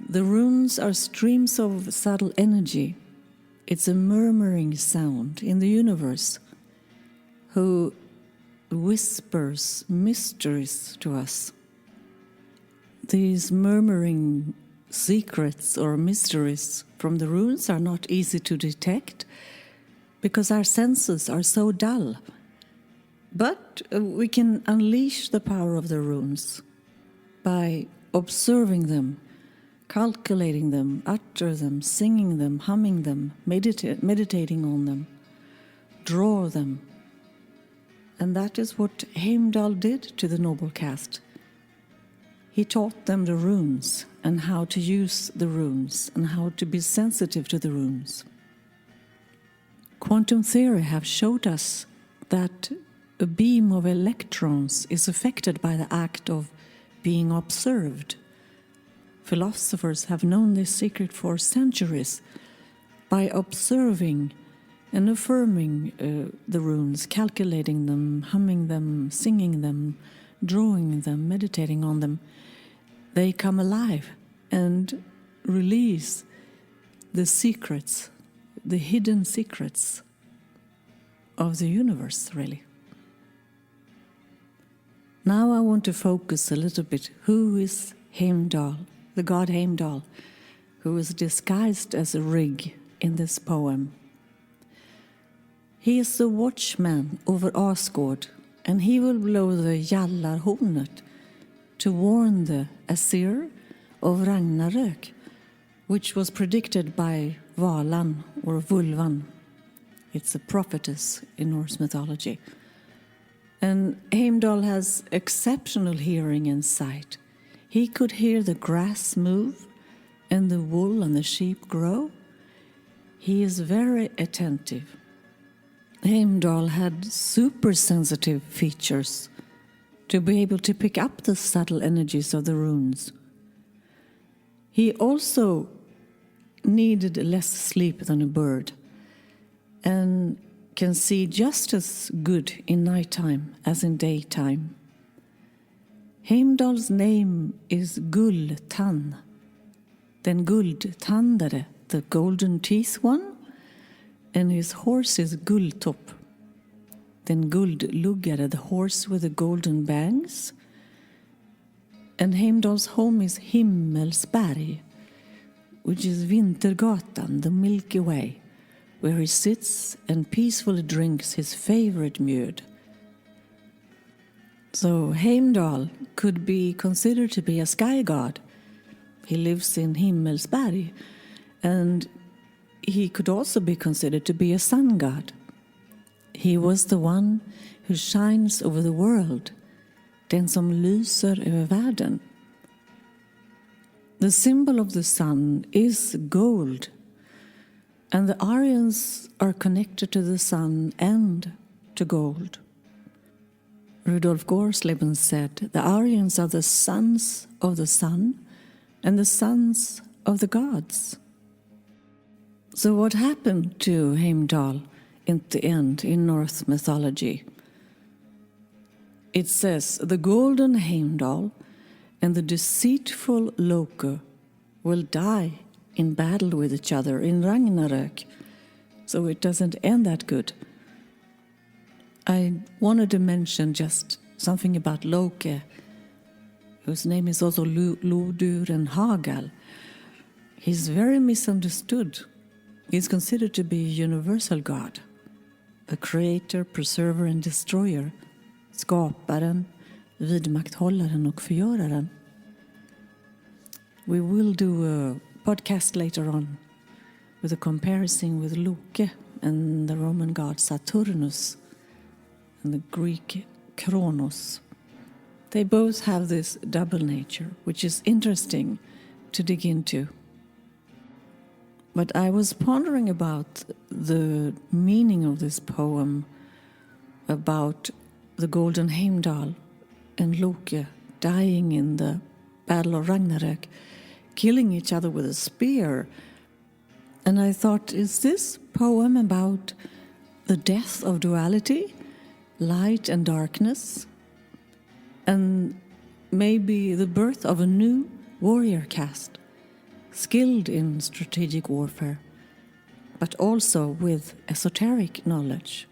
the runes are streams of subtle energy. It's a murmuring sound in the universe who whispers mysteries to us. These murmuring secrets or mysteries from the runes are not easy to detect because our senses are so dull. But we can unleash the power of the runes by observing them, calculating them, utter them, singing them, humming them, meditating on them, draw them. And that is what Heimdall did to the noble caste. He taught them the runes and how to use the runes and how to be sensitive to the runes. Quantum theory have showed us that a beam of electrons is affected by the act of being observed. Philosophers have known this secret for centuries. By observing and affirming the runes, calculating them, humming them, singing them, drawing them, meditating on them, they come alive and release the secrets, the hidden secrets of the universe, really. Now I want to focus a little bit. Who is Heimdall, the god Heimdall, who is disguised as a Rig in this poem? He is the watchman over Asgård, and he will blow the Jallarhornet to warn the Asir of Ragnarök, which was predicted by Valan or Vulvan. It's a prophetess in Norse mythology. And Heimdall has exceptional hearing and sight. He could hear the grass move and the wool on the sheep grow. He is very attentive. Heimdall had super sensitive features to be able to pick up the subtle energies of the runes. He also needed less sleep than a bird and can see just as good in nighttime as in daytime. Heimdall's name is Gulltann, den Guldtandare, the golden teeth one, and his horse is Gulltopp, den Guldluggare, the horse with the golden bangs, and Heimdall's home is Himmelsberg, which is Vintergatan, the Milky Way, where he sits and peacefully drinks his favorite mjöd. So Heimdall could be considered to be a sky god. He lives in Himmelsberg, and he could also be considered to be a sun god. He was the one who shines over the world, den som lyser över världen. The symbol of the sun is gold, and the Aryans are connected to the sun and to gold. Rudolf Gorsleben said, the Aryans are the sons of the sun and the sons of the gods. So what happened to Heimdall in the end in Norse mythology? It says, the golden Heimdall and the deceitful Loke will die in battle with each other in Ragnarök. So it doesn't end that good. I wanted to mention just something about Loke, whose name is also Lodur and Hagal. He's very misunderstood. He's considered to be a universal god, a creator, preserver and destroyer, skaparen, vidmakthållaren och förgöraren. We will do a podcast later on with a comparison with Loke and the Roman god Saturnus and the Greek Kronos. They both have this double nature, which is interesting to dig into. But I was pondering about the meaning of this poem about the golden Heimdall and Loke dying in the battle of Ragnarök, killing each other with a spear. And I thought, is this poem about the death of duality, light and darkness, and maybe the birth of a new warrior caste, skilled in strategic warfare, but also with esoteric knowledge?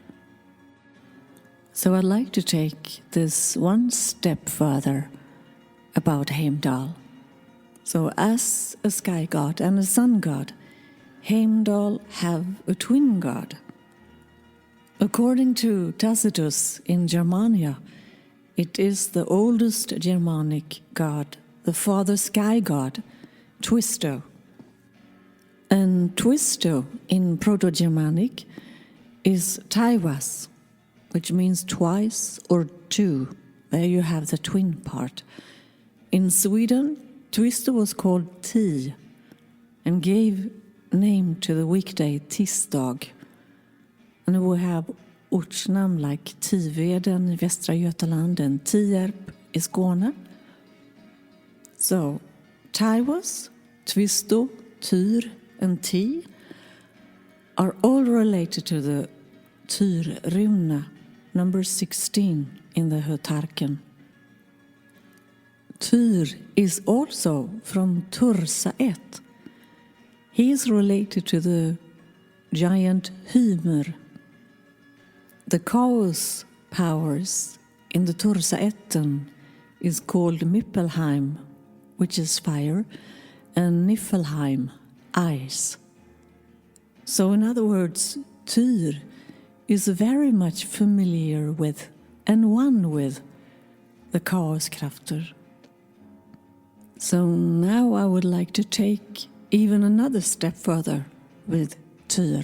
So I'd like to take this one step further about Heimdall. So as a sky god and a sun god, Heimdall have a twin god. According to Tacitus in Germania, it is the oldest Germanic god, the father sky god, Twisto. And Twisto in Proto-Germanic is Taerus, which means twice or two. There you have the twin part. In Sweden, Twisto was called Ti and gave name to the weekday tisdag. And we have ortsnamn like Tiveden i Västra Götaland and Tierp i Skåne. So, Taerus, Twisto, Tyr and Ti are all related to the Tyr-runa, number 16 in the Hötarken. Tyr is also from Tursaet. He is related to the giant Hymer. The chaos powers in the Tursaetten is called Mippelheim, which is fire, and Niflheim, ice. So in other words, Tyr is very much familiar with and one with the chaos krafter. So now I would like to take even another step further with Tyr.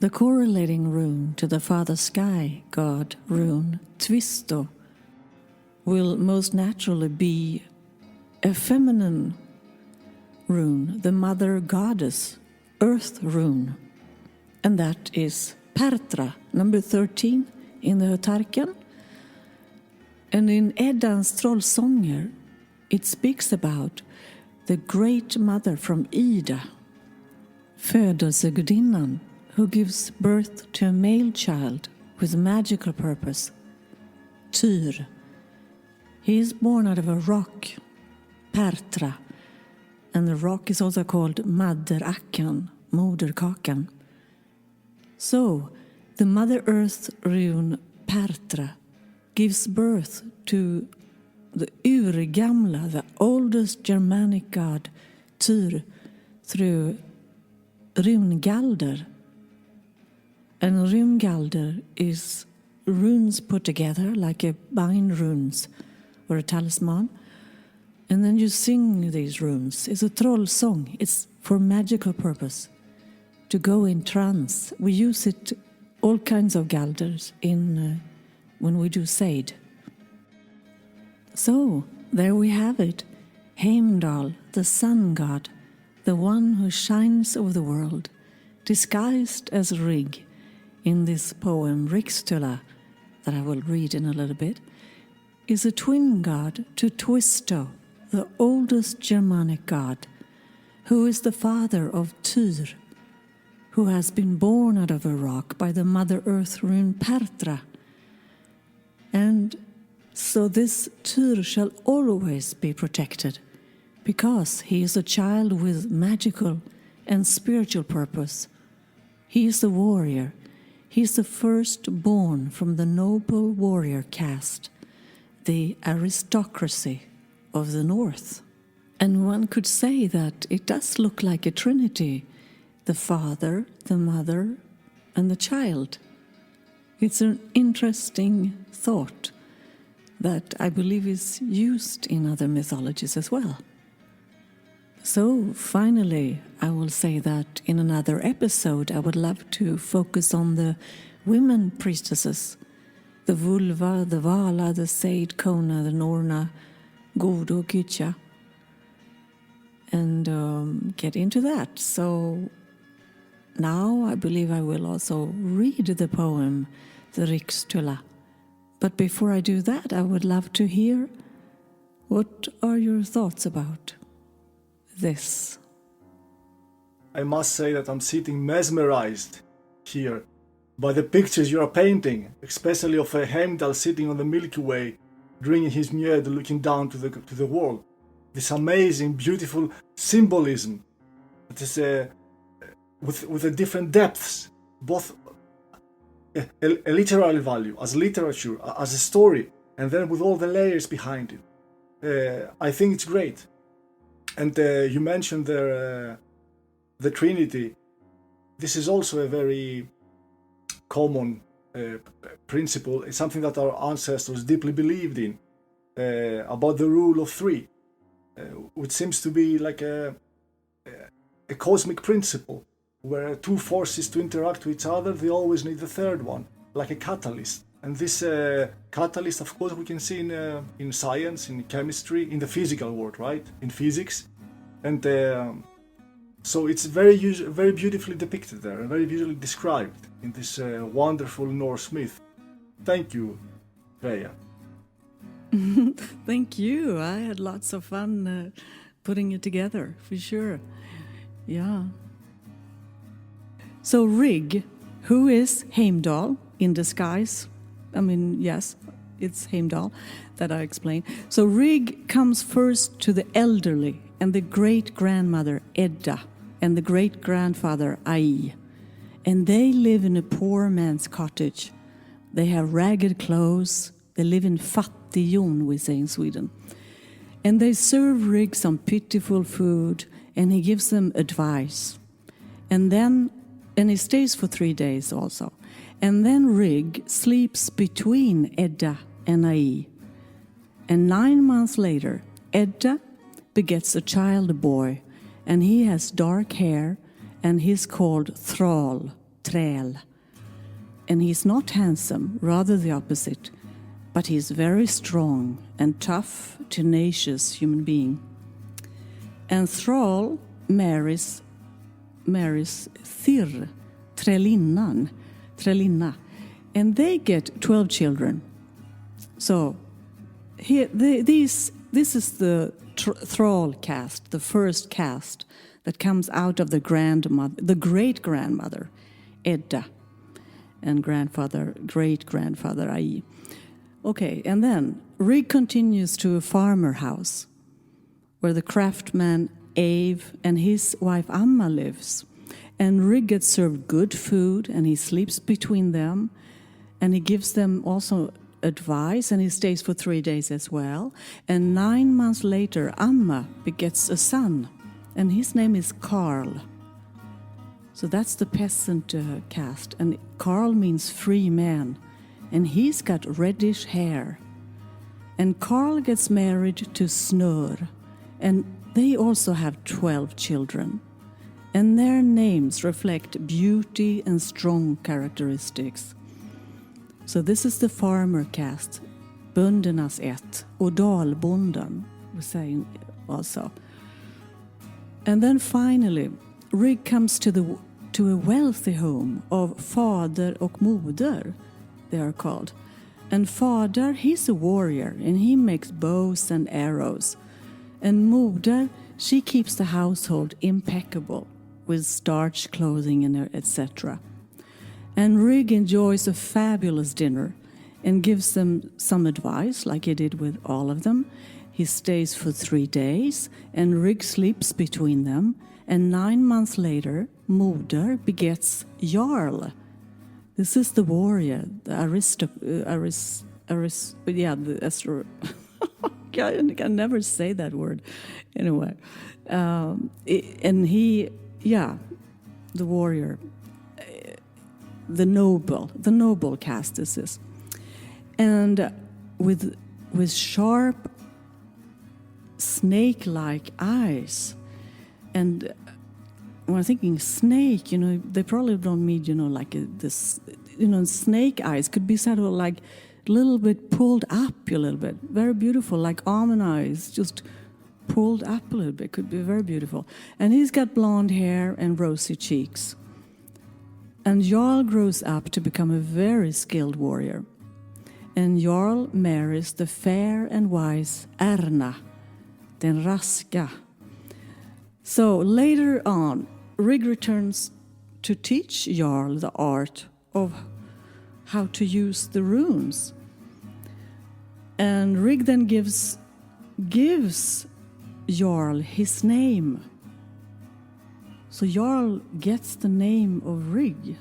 The correlating rune to the father sky god rune, Twisto, will most naturally be a feminine rune, the mother goddess, earth rune, and that is Pertra, number 13 in the Hautarken. And in Eddans Trollsånger, it speaks about the great mother from Ida, födelsegudinnan, who gives birth to a male child with magical purpose, Tyr. He is born out of a rock, Pertra, and the rock is also called Madderackan, moderkakan. So, the Mother Earth rune Pertra gives birth to the urgamla, the oldest Germanic god, Tyr, through rungalder. And rungalder is runes put together like a bind runes or a talisman. And then you sing these runes. It's a troll song. It's for magical purpose, to go in trance. We use it, all kinds of galders, in when we do Seid. So, there we have it. Heimdall, the sun god, the one who shines over the world, disguised as Rig in this poem Rígsþula, that I will read in a little bit, is a twin god to Twisto, the oldest Germanic god, who is the father of Tyr, who has been born out of a rock by the Mother Earth rune Pertra. And so this Tyr shall always be protected, because he is a child with magical and spiritual purpose. He is the warrior. He is the firstborn from the noble warrior caste, the Aristocracy of the North. And one could say that it does look like a trinity, the father, the mother, and the child. It's an interesting thought that I believe is used in other mythologies as well. So finally, I will say that in another episode I would love to focus on the women priestesses, the Vulva, the Vala, the Seid, Kona, the Norna, Godo, Gytja, and get into that. So now I believe I will also read the poem, the Rígsþula. But before I do that, I would love to hear, what are your thoughts about this? I must say that I'm sitting mesmerized here by the pictures you are painting, especially of a Heimdall sitting on the Milky Way, drinking his mjöd, looking down to the world. This amazing, beautiful symbolism that is with the different depths, both a literary value, as literature, as a story, and then with all the layers behind it. I think it's great. And you mentioned the Trinity. This is also a very common principle. It's something that our ancestors deeply believed in, about the rule of three, which seems to be like a cosmic principle, where two forces to interact with each other, they always need the third one, like a catalyst. And this catalyst, of course, we can see in science, in chemistry, in the physical world, right? In physics. And so it's very beautifully depicted there, and very beautifully described in this wonderful Norse myth. Thank you, Freja. Thank you. I had lots of fun putting it together, for sure. Yeah. So Rig, who is Heimdall in disguise? I mean, yes, it's Heimdall that I explained. So Rig comes first to the elderly and the great-grandmother Edda and the great-grandfather Ai. And they live in a poor man's cottage. They have ragged clothes. They live in fattighjon, we say in Sweden. And they serve Rig some pitiful food, and he gives them advice. And he stays for 3 days also. And then Rig sleeps between Edda and Ai. And 9 months later, Edda begets a child boy, and he has dark hair, and he's called Thrall, Träl. And he's not handsome, rather the opposite, but he's very strong and tough, tenacious human being. And Thrall marries Þyr, Trälinna, and they get 12 children. So here, this is the Thrall caste, the first caste that comes out of the great-grandmother, Edda, and great-grandfather, Ai. Okay, and then Rig continues to a farmer house where the craftsman Ave and his wife Amma lives. And Rig gets served good food, and he sleeps between them, and he gives them also advice, and he stays for 3 days as well. And 9 months later, Amma begets a son, and his name is Karl. So that's the peasant caste, and Karl means free man, and he's got reddish hair. And Karl gets married to Snör, and they also have 12 children. And their names reflect beauty and strong characteristics. So this is the farmer caste, böndernas ett, och dalbonden, we're saying also. And then finally, Rig comes to a wealthy home of fader och moder, they are called. And fader, he's a warrior, and he makes bows and arrows. And moder, she keeps the household impeccable with starched clothing and etc. And Rig enjoys a fabulous dinner and gives them some advice, like he did with all of them. He stays for 3 days, and Rig sleeps between them. And 9 months later, Moder begets Jarl. This is the warrior, the I can never say that word. Anyway, and he, the warrior, the noble caste is this. And with sharp, snake-like eyes. And when I'm thinking snake, they probably don't mean, like this, snake eyes could be sort of like a little bit pulled up a little bit. Very beautiful, like almond eyes, just pulled up a little bit. Could be very beautiful. And he's got blonde hair and rosy cheeks. And Jarl grows up to become a very skilled warrior. And Jarl marries the fair and wise Erna, den raska. So later on, Rig returns to teach Jarl the art of how to use the runes. And Rig then gives Jarl his name. So Jarl gets the name of Rig.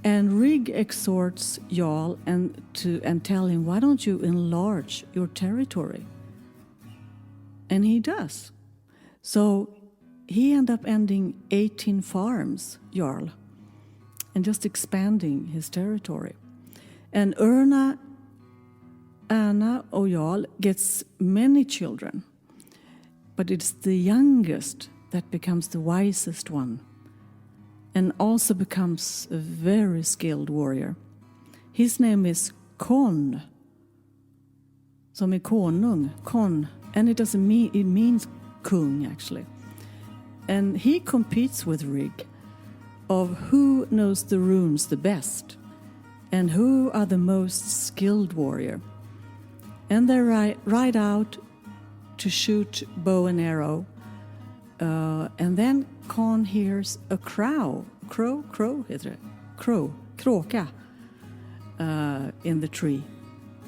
And Rig exhorts Jarl and tell him, why don't you enlarge your territory? And he does. So he ended up ending 18 farms, Jarl, and just expanding his territory. And Anna och Jarl gets many children, but it's the youngest that becomes the wisest one and also becomes a very skilled warrior. His name is Kon, som är konung, Kon, and it means kung actually. And he competes with Rig of who knows the runes the best and who are the most skilled warrior. And they ride out to shoot bow and arrow. And then Kon hears a kråka in the tree.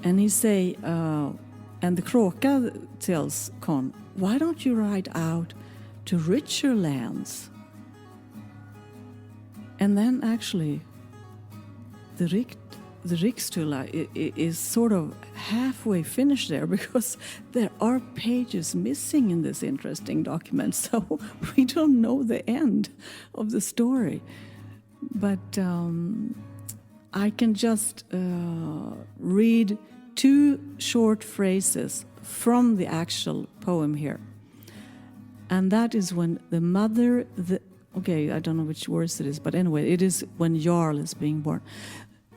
And he say, and the kråka tells Kon, why don't you ride out to richer lands? And then actually the Rígsþula is sort of halfway finished there because there are pages missing in this interesting document, so we don't know the end of the story. But I can just read 2 short phrases from the actual poem here. And that is when the mother, okay, I don't know which words it is, but anyway, it is when Jarl is being born.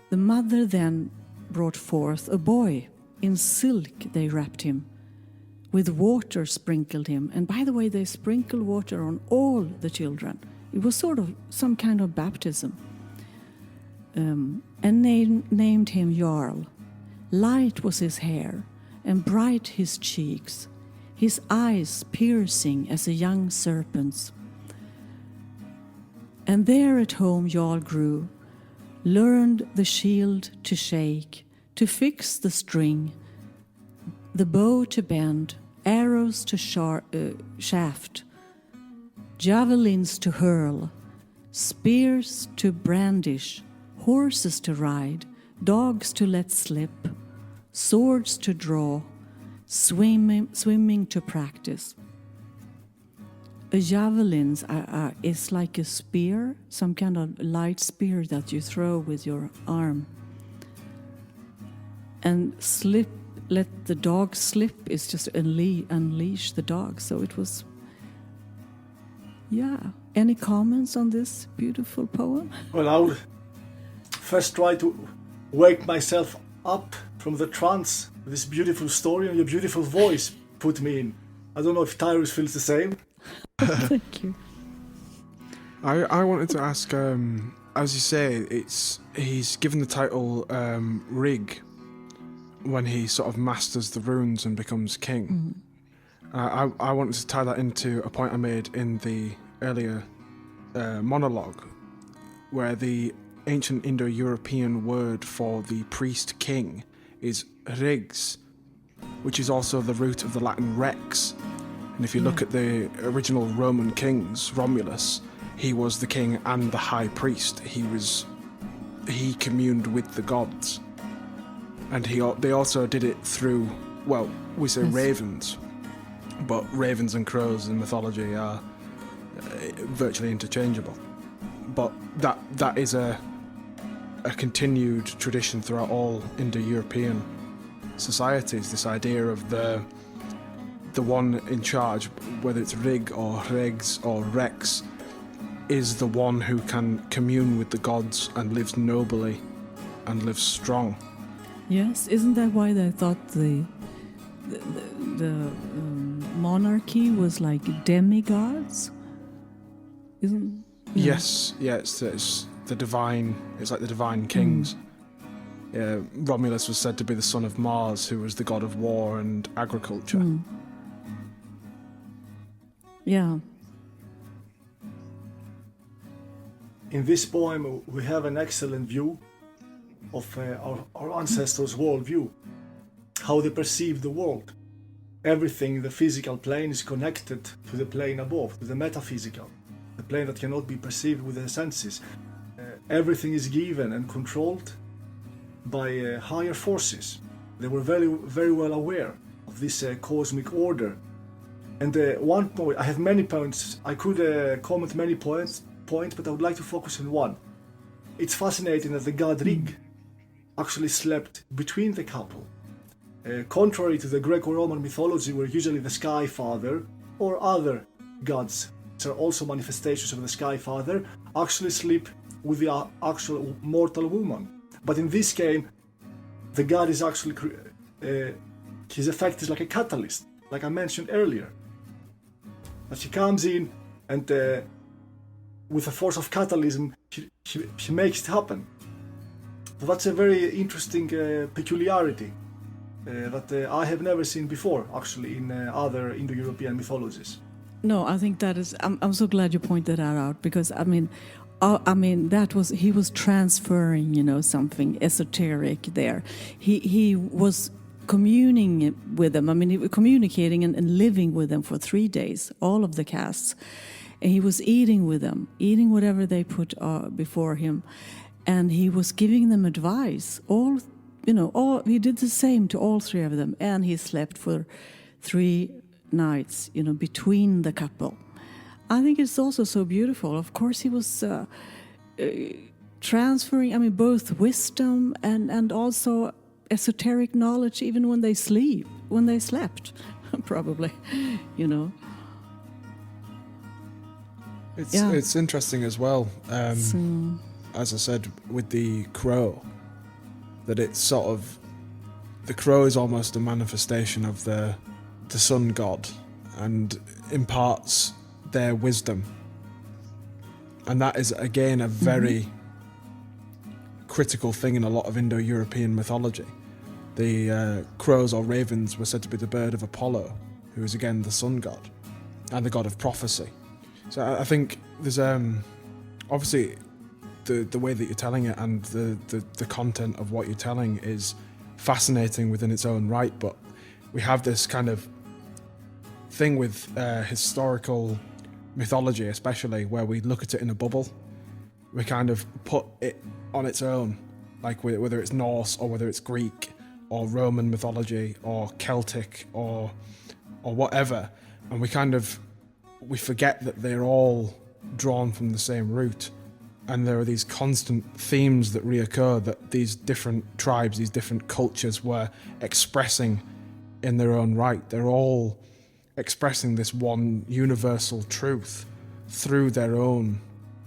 The mother then brought forth a boy. In silk they wrapped him, with water sprinkled him. And by the way, they sprinkled water on all the children. It was sort of some kind of baptism. And named him Jarl. Light was his hair, and bright his cheeks, his eyes piercing as a young serpent's. And there at home Jarl grew, learned the shield to shake, to fix the string, the bow to bend, arrows to shaft, javelins to hurl, spears to brandish, horses to ride, dogs to let slip, swords to draw, swimming to practice. A javelin is like a spear, some kind of light spear that you throw with your arm. And let the dog slip is just unleash the dog. So it was, yeah. Any comments on this beautiful poem? Well, I would first try to wake myself up from the trance this beautiful story and your beautiful voice put me in. I don't know if Taerus feels the same. Thank you. I wanted to ask, as you say, he's given the title Rig when he sort of masters the runes and becomes king. I wanted to tie that into a point I made in the earlier monologue, where the ancient Indo-European word for the priest king is Rígs, which is also the root of the Latin rex. And if you look at the original Roman kings, Romulus, he was the king and the high priest. He communed with the gods. And they also did it through, well, we say ravens, but ravens and crows in mythology are virtually interchangeable. But that is a continued tradition throughout all Indo-European societies, this idea of the one in charge, whether it's Rig or Regs or Rex, is the one who can commune with the gods and lives nobly and lives strong. Yes, isn't that why they thought the monarchy was like demigods? Isn't? Yeah. Yes, yeah, it's the divine. It's like the divine kings. Romulus was said to be the son of Mars, who was the god of war and agriculture. Yeah. In this poem, we have an excellent view of our ancestors' worldview, how they perceive the world. Everything in the physical plane is connected to the plane above, to the metaphysical, the plane that cannot be perceived with the senses. Everything is given and controlled by higher forces. They were very, very well aware of this cosmic order. And one point, I have many points, I could comment many points, but I would like to focus on one. It's fascinating that the god Rig actually slept between the couple. Contrary to the Greco-Roman mythology, where usually the Sky Father or other gods, which are also manifestations of the Sky Father, actually sleep with the actual mortal woman. But in this game, the god is actually, his effect is like a catalyst, like I mentioned earlier. That she comes in and with the force of catalysm, she makes it happen. So that's a very interesting peculiarity that I have never seen before, actually, in other Indo-European mythologies. No, I think that is. I'm so glad you pointed that out, because I mean, that was, he was transferring, something esoteric there. He was communing with them. I mean, he was communicating and living with them for 3 days, all of the castes. And he was eating with them, eating whatever they put before him. And he was giving them advice. He did the same to all 3 of them. And he slept for 3 nights, between the couple. I think it's also so beautiful. Of course, he was transferring, both wisdom and also esoteric knowledge even when they slept, probably, you know. It's interesting as well, as I said, with the crow, that it's sort of, the crow is almost a manifestation of the sun god and imparts their wisdom. And that is, again, a very critical thing in a lot of Indo-European mythology. The crows or ravens were said to be the bird of Apollo, who is again the sun god and the god of prophecy. So I think there's obviously the way that you're telling it and the content of what you're telling is fascinating within its own right, but we have this kind of thing with historical mythology, especially, where we look at it in a bubble. We kind of put it on its own, like whether it's Norse or whether it's Greek or Roman mythology or Celtic or whatever, and we forget that they're all drawn from the same root, and there are these constant themes that reoccur that these different tribes, these different cultures were expressing in their own right. They're all expressing this one universal truth through their own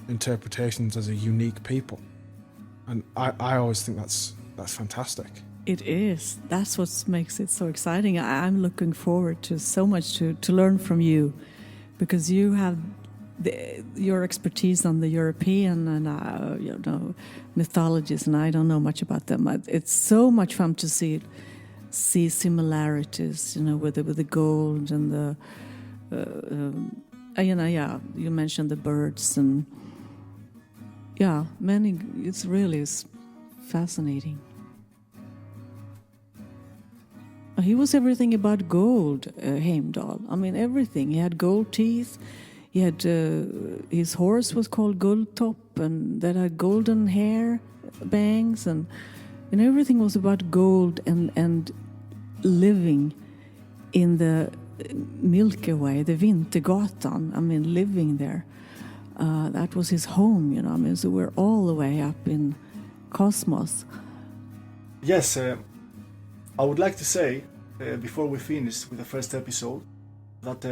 interpretations as a unique people. And I always think that's fantastic. It is. That's what makes it so exciting. I'm looking forward to so much to learn from you, because you have your expertise on the European and mythologies, and I don't know much about them. It's so much fun to see similarities, with the gold and the you mentioned the birds and many. It's really fascinating. He was everything about gold, Heimdall. I mean, everything. He had gold teeth. He had his horse was called Guldtop, and that had golden hair, bangs, and everything was about gold and living in the Milky Way, the Vintergatan. I mean, living there. That was his home, I mean, so we're all the way up in cosmos. Yes, I would like to say, before we finish with the first episode, that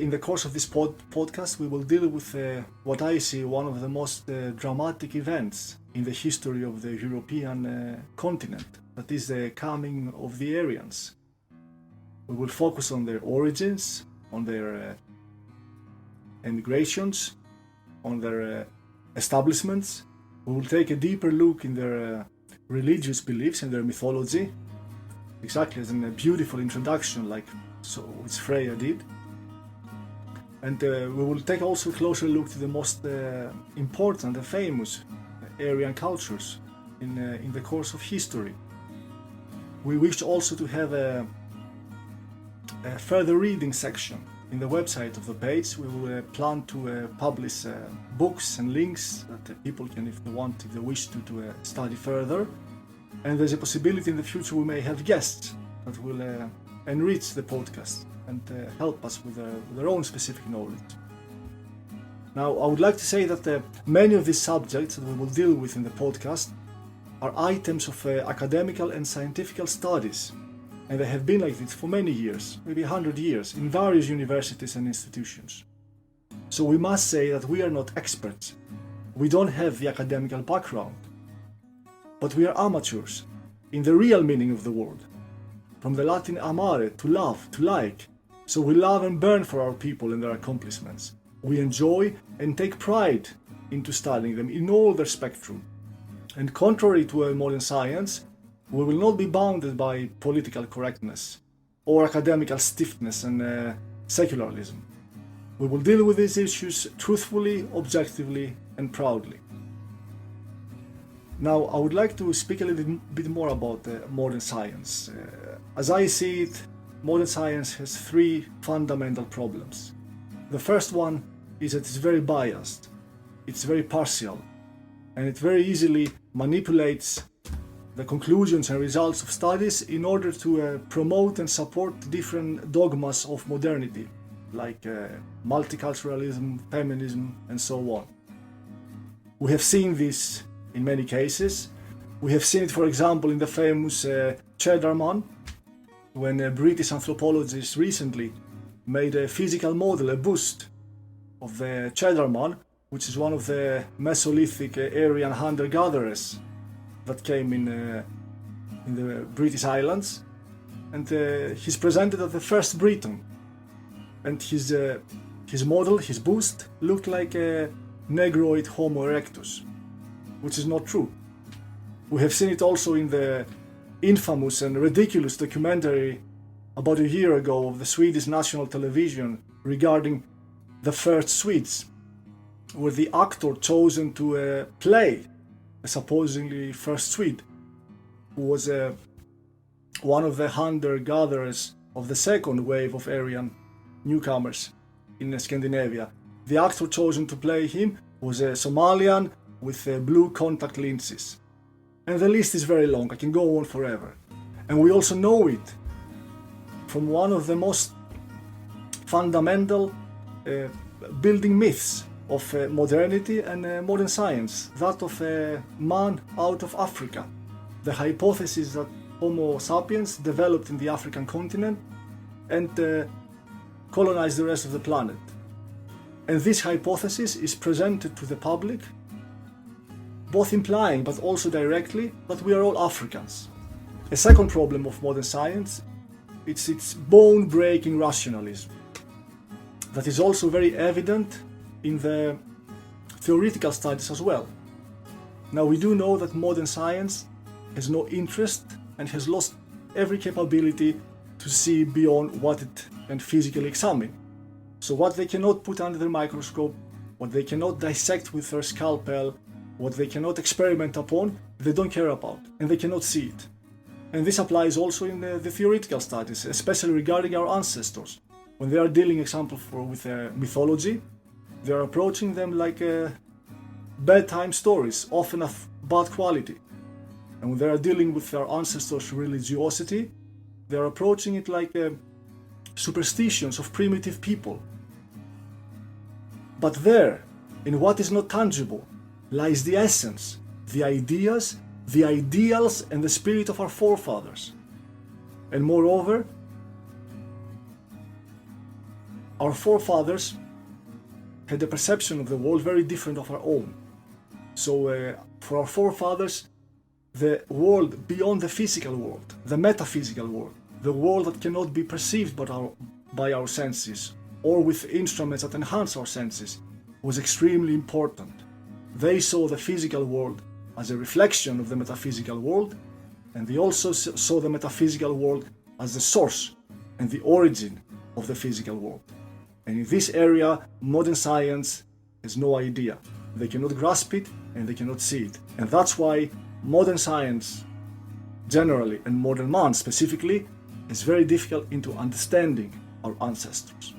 in the course of this podcast, we will deal with what I see one of the most dramatic events in the history of the European continent, that is the coming of the Aryans. We will focus on their origins, on their emigrations, on their establishments. We will take a deeper look in their religious beliefs and their mythology, exactly as in a beautiful introduction, which Freya did. And we will take also a closer look to the most important and famous Aryan cultures in the course of history. We wish also to have a further reading section in the website of the page. We will plan to publish books and links that people can, if they wish to study further. And there's a possibility in the future we may have guests that will enrich the podcast and help us with their own specific knowledge. Now, I would like to say that many of these subjects that we will deal with in the podcast are items of academical and scientific studies, and they have been like this for many years, maybe 100 years, in various universities and institutions. So we must say that we are not experts. We don't have the academical background, but we are amateurs in the real meaning of the word, from the Latin amare, to love, to like. So we love and burn for our people and their accomplishments. We enjoy and take pride into studying them in all their spectrum. And contrary to modern science, we will not be bounded by political correctness or academical stiffness and secularism. We will deal with these issues truthfully, objectively, and proudly. Now, I would like to speak a little bit more about modern science. As I see it, modern science has three fundamental problems. The first one is that it's very biased, it's very partial, and it very easily manipulates the conclusions and results of studies in order to promote and support different dogmas of modernity, like multiculturalism, feminism, and so on. We have seen this in many cases, We have seen it, for example, in the famous Cheddar Man, when a British anthropologist recently made a physical model, a bust of the Cheddar Man, which is one of the Mesolithic Aryan hunter-gatherers that came in the British Islands, and he's presented as the first Briton, and his model, his bust, looked like a Negroid Homo erectus, which is not true. We have seen it also in the infamous and ridiculous documentary about a year ago of the Swedish national television regarding the first Swedes, where the actor chosen to play a supposedly first Swede, who was one of the hunter-gatherers of the second wave of Aryan newcomers in Scandinavia. The actor chosen to play him was a Somalian with blue contact lenses. And the list is very long, I can go on forever. And we also know it from one of the most fundamental building myths of modernity and modern science, that of a man out of Africa. The hypothesis that Homo sapiens developed in the African continent and colonized the rest of the planet. And this hypothesis is presented to the public, both implying but also directly that we are all Africans. A second problem of modern science, it's its bone-breaking rationalism. That is also very evident in the theoretical studies as well. Now, we do know that modern science has no interest and has lost every capability to see beyond what it can physically examine. So what they cannot put under the microscope, what they cannot dissect with their scalpel, what they cannot experiment upon, they don't care about, and they cannot see it. And this applies also in the theoretical studies, especially regarding our ancestors. When they are dealing, example, with mythology, they are approaching them like bedtime stories, often of bad quality. And when they are dealing with their ancestors' religiosity, they are approaching it like superstitions of primitive people. But there, in what is not tangible, lies the essence, the ideas, the ideals, and the spirit of our forefathers. And moreover, our forefathers had a perception of the world very different of our own. So for our forefathers, the world beyond the physical world, the metaphysical world, the world that cannot be perceived by our senses or with instruments that enhance our senses, was extremely important. They saw the physical world as a reflection of the metaphysical world, and they also saw the metaphysical world as the source and the origin of the physical world. And in this area, modern science has no idea. They cannot grasp it and they cannot see it. And that's why modern science generally, and modern man specifically, is very difficult into understanding our ancestors.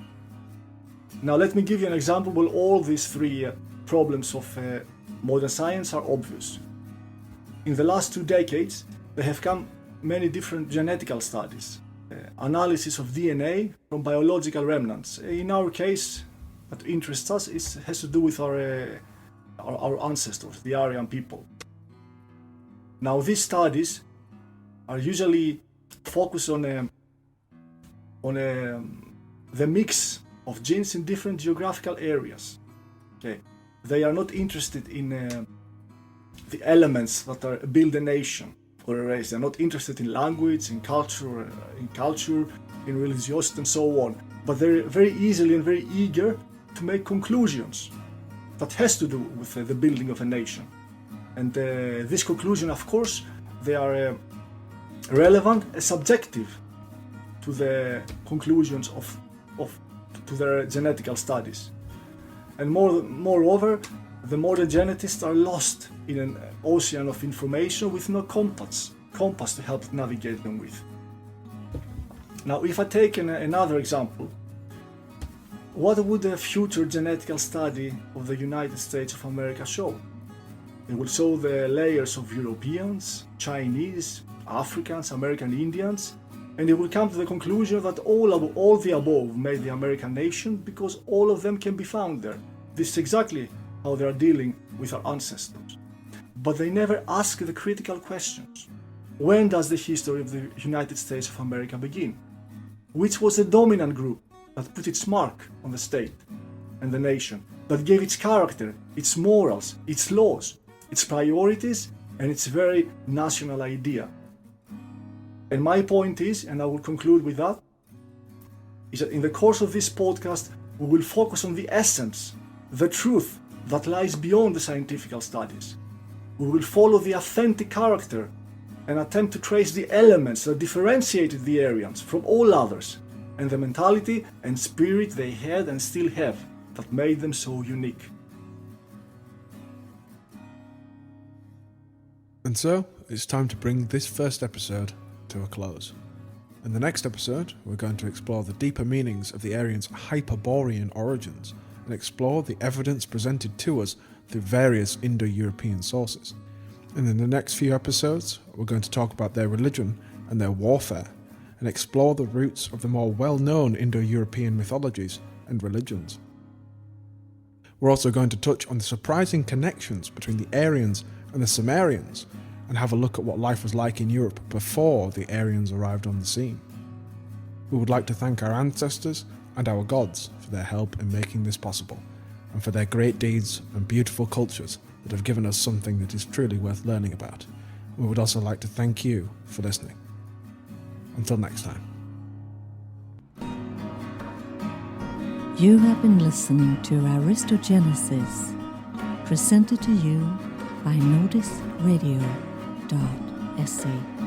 Now let me give you an example where all these three problems of modern science are obvious. In the last 2 decades, there have come many different genetical studies, analysis of DNA from biological remnants. In our case, what interests us has to do with our ancestors, the Aryan people. Now these studies are usually focused on the mix of genes in different geographical areas. Okay, they are not interested in the elements that build a nation or a race. They're not interested in language, in culture, in religiosity, and so on. But they're very easily and very eager to make conclusions that has to do with the building of a nation. And this conclusion, of course, they are relevant and subjective to the conclusions to their genetical studies. And moreover, the modern geneticists are lost in an ocean of information with no compass to help navigate them with. Now, if I take another example, what would a future genetical study of the United States of America show? It will show the layers of Europeans, Chinese, Africans, American Indians, and it will come to the conclusion that all the above made the American nation because all of them can be found there. This is exactly how they are dealing with our ancestors. but they never ask the critical questions. When does the history of the United States of America begin? Which was the dominant group that put its mark on the state and the nation, that gave its character, its morals, its laws, its priorities, and its very national idea? And my point is, and I will conclude with that, is that in the course of this podcast, we will focus on the essence, the truth that lies beyond the scientific studies. We will follow the authentic character and attempt to trace the elements that differentiated the Aryans from all others, and the mentality and spirit they had and still have that made them so unique. And so, it's time to bring this first episode to a close. In the next episode, we're going to explore the deeper meanings of the Aryans' Hyperborean origins and explore the evidence presented to us through various Indo-European sources. And in the next few episodes, we're going to talk about their religion and their warfare and explore the roots of the more well-known Indo-European mythologies and religions. We're also going to touch on the surprising connections between the Aryans and the Sumerians and have a look at what life was like in Europe before the Aryans arrived on the scene. We would like to thank our ancestors and our gods for their help in making this possible, and for their great deeds and beautiful cultures that have given us something that is truly worth learning about. We would also like to thank you for listening. Until next time. You have been listening to Aristogenesis, presented to you by nodisradio.se.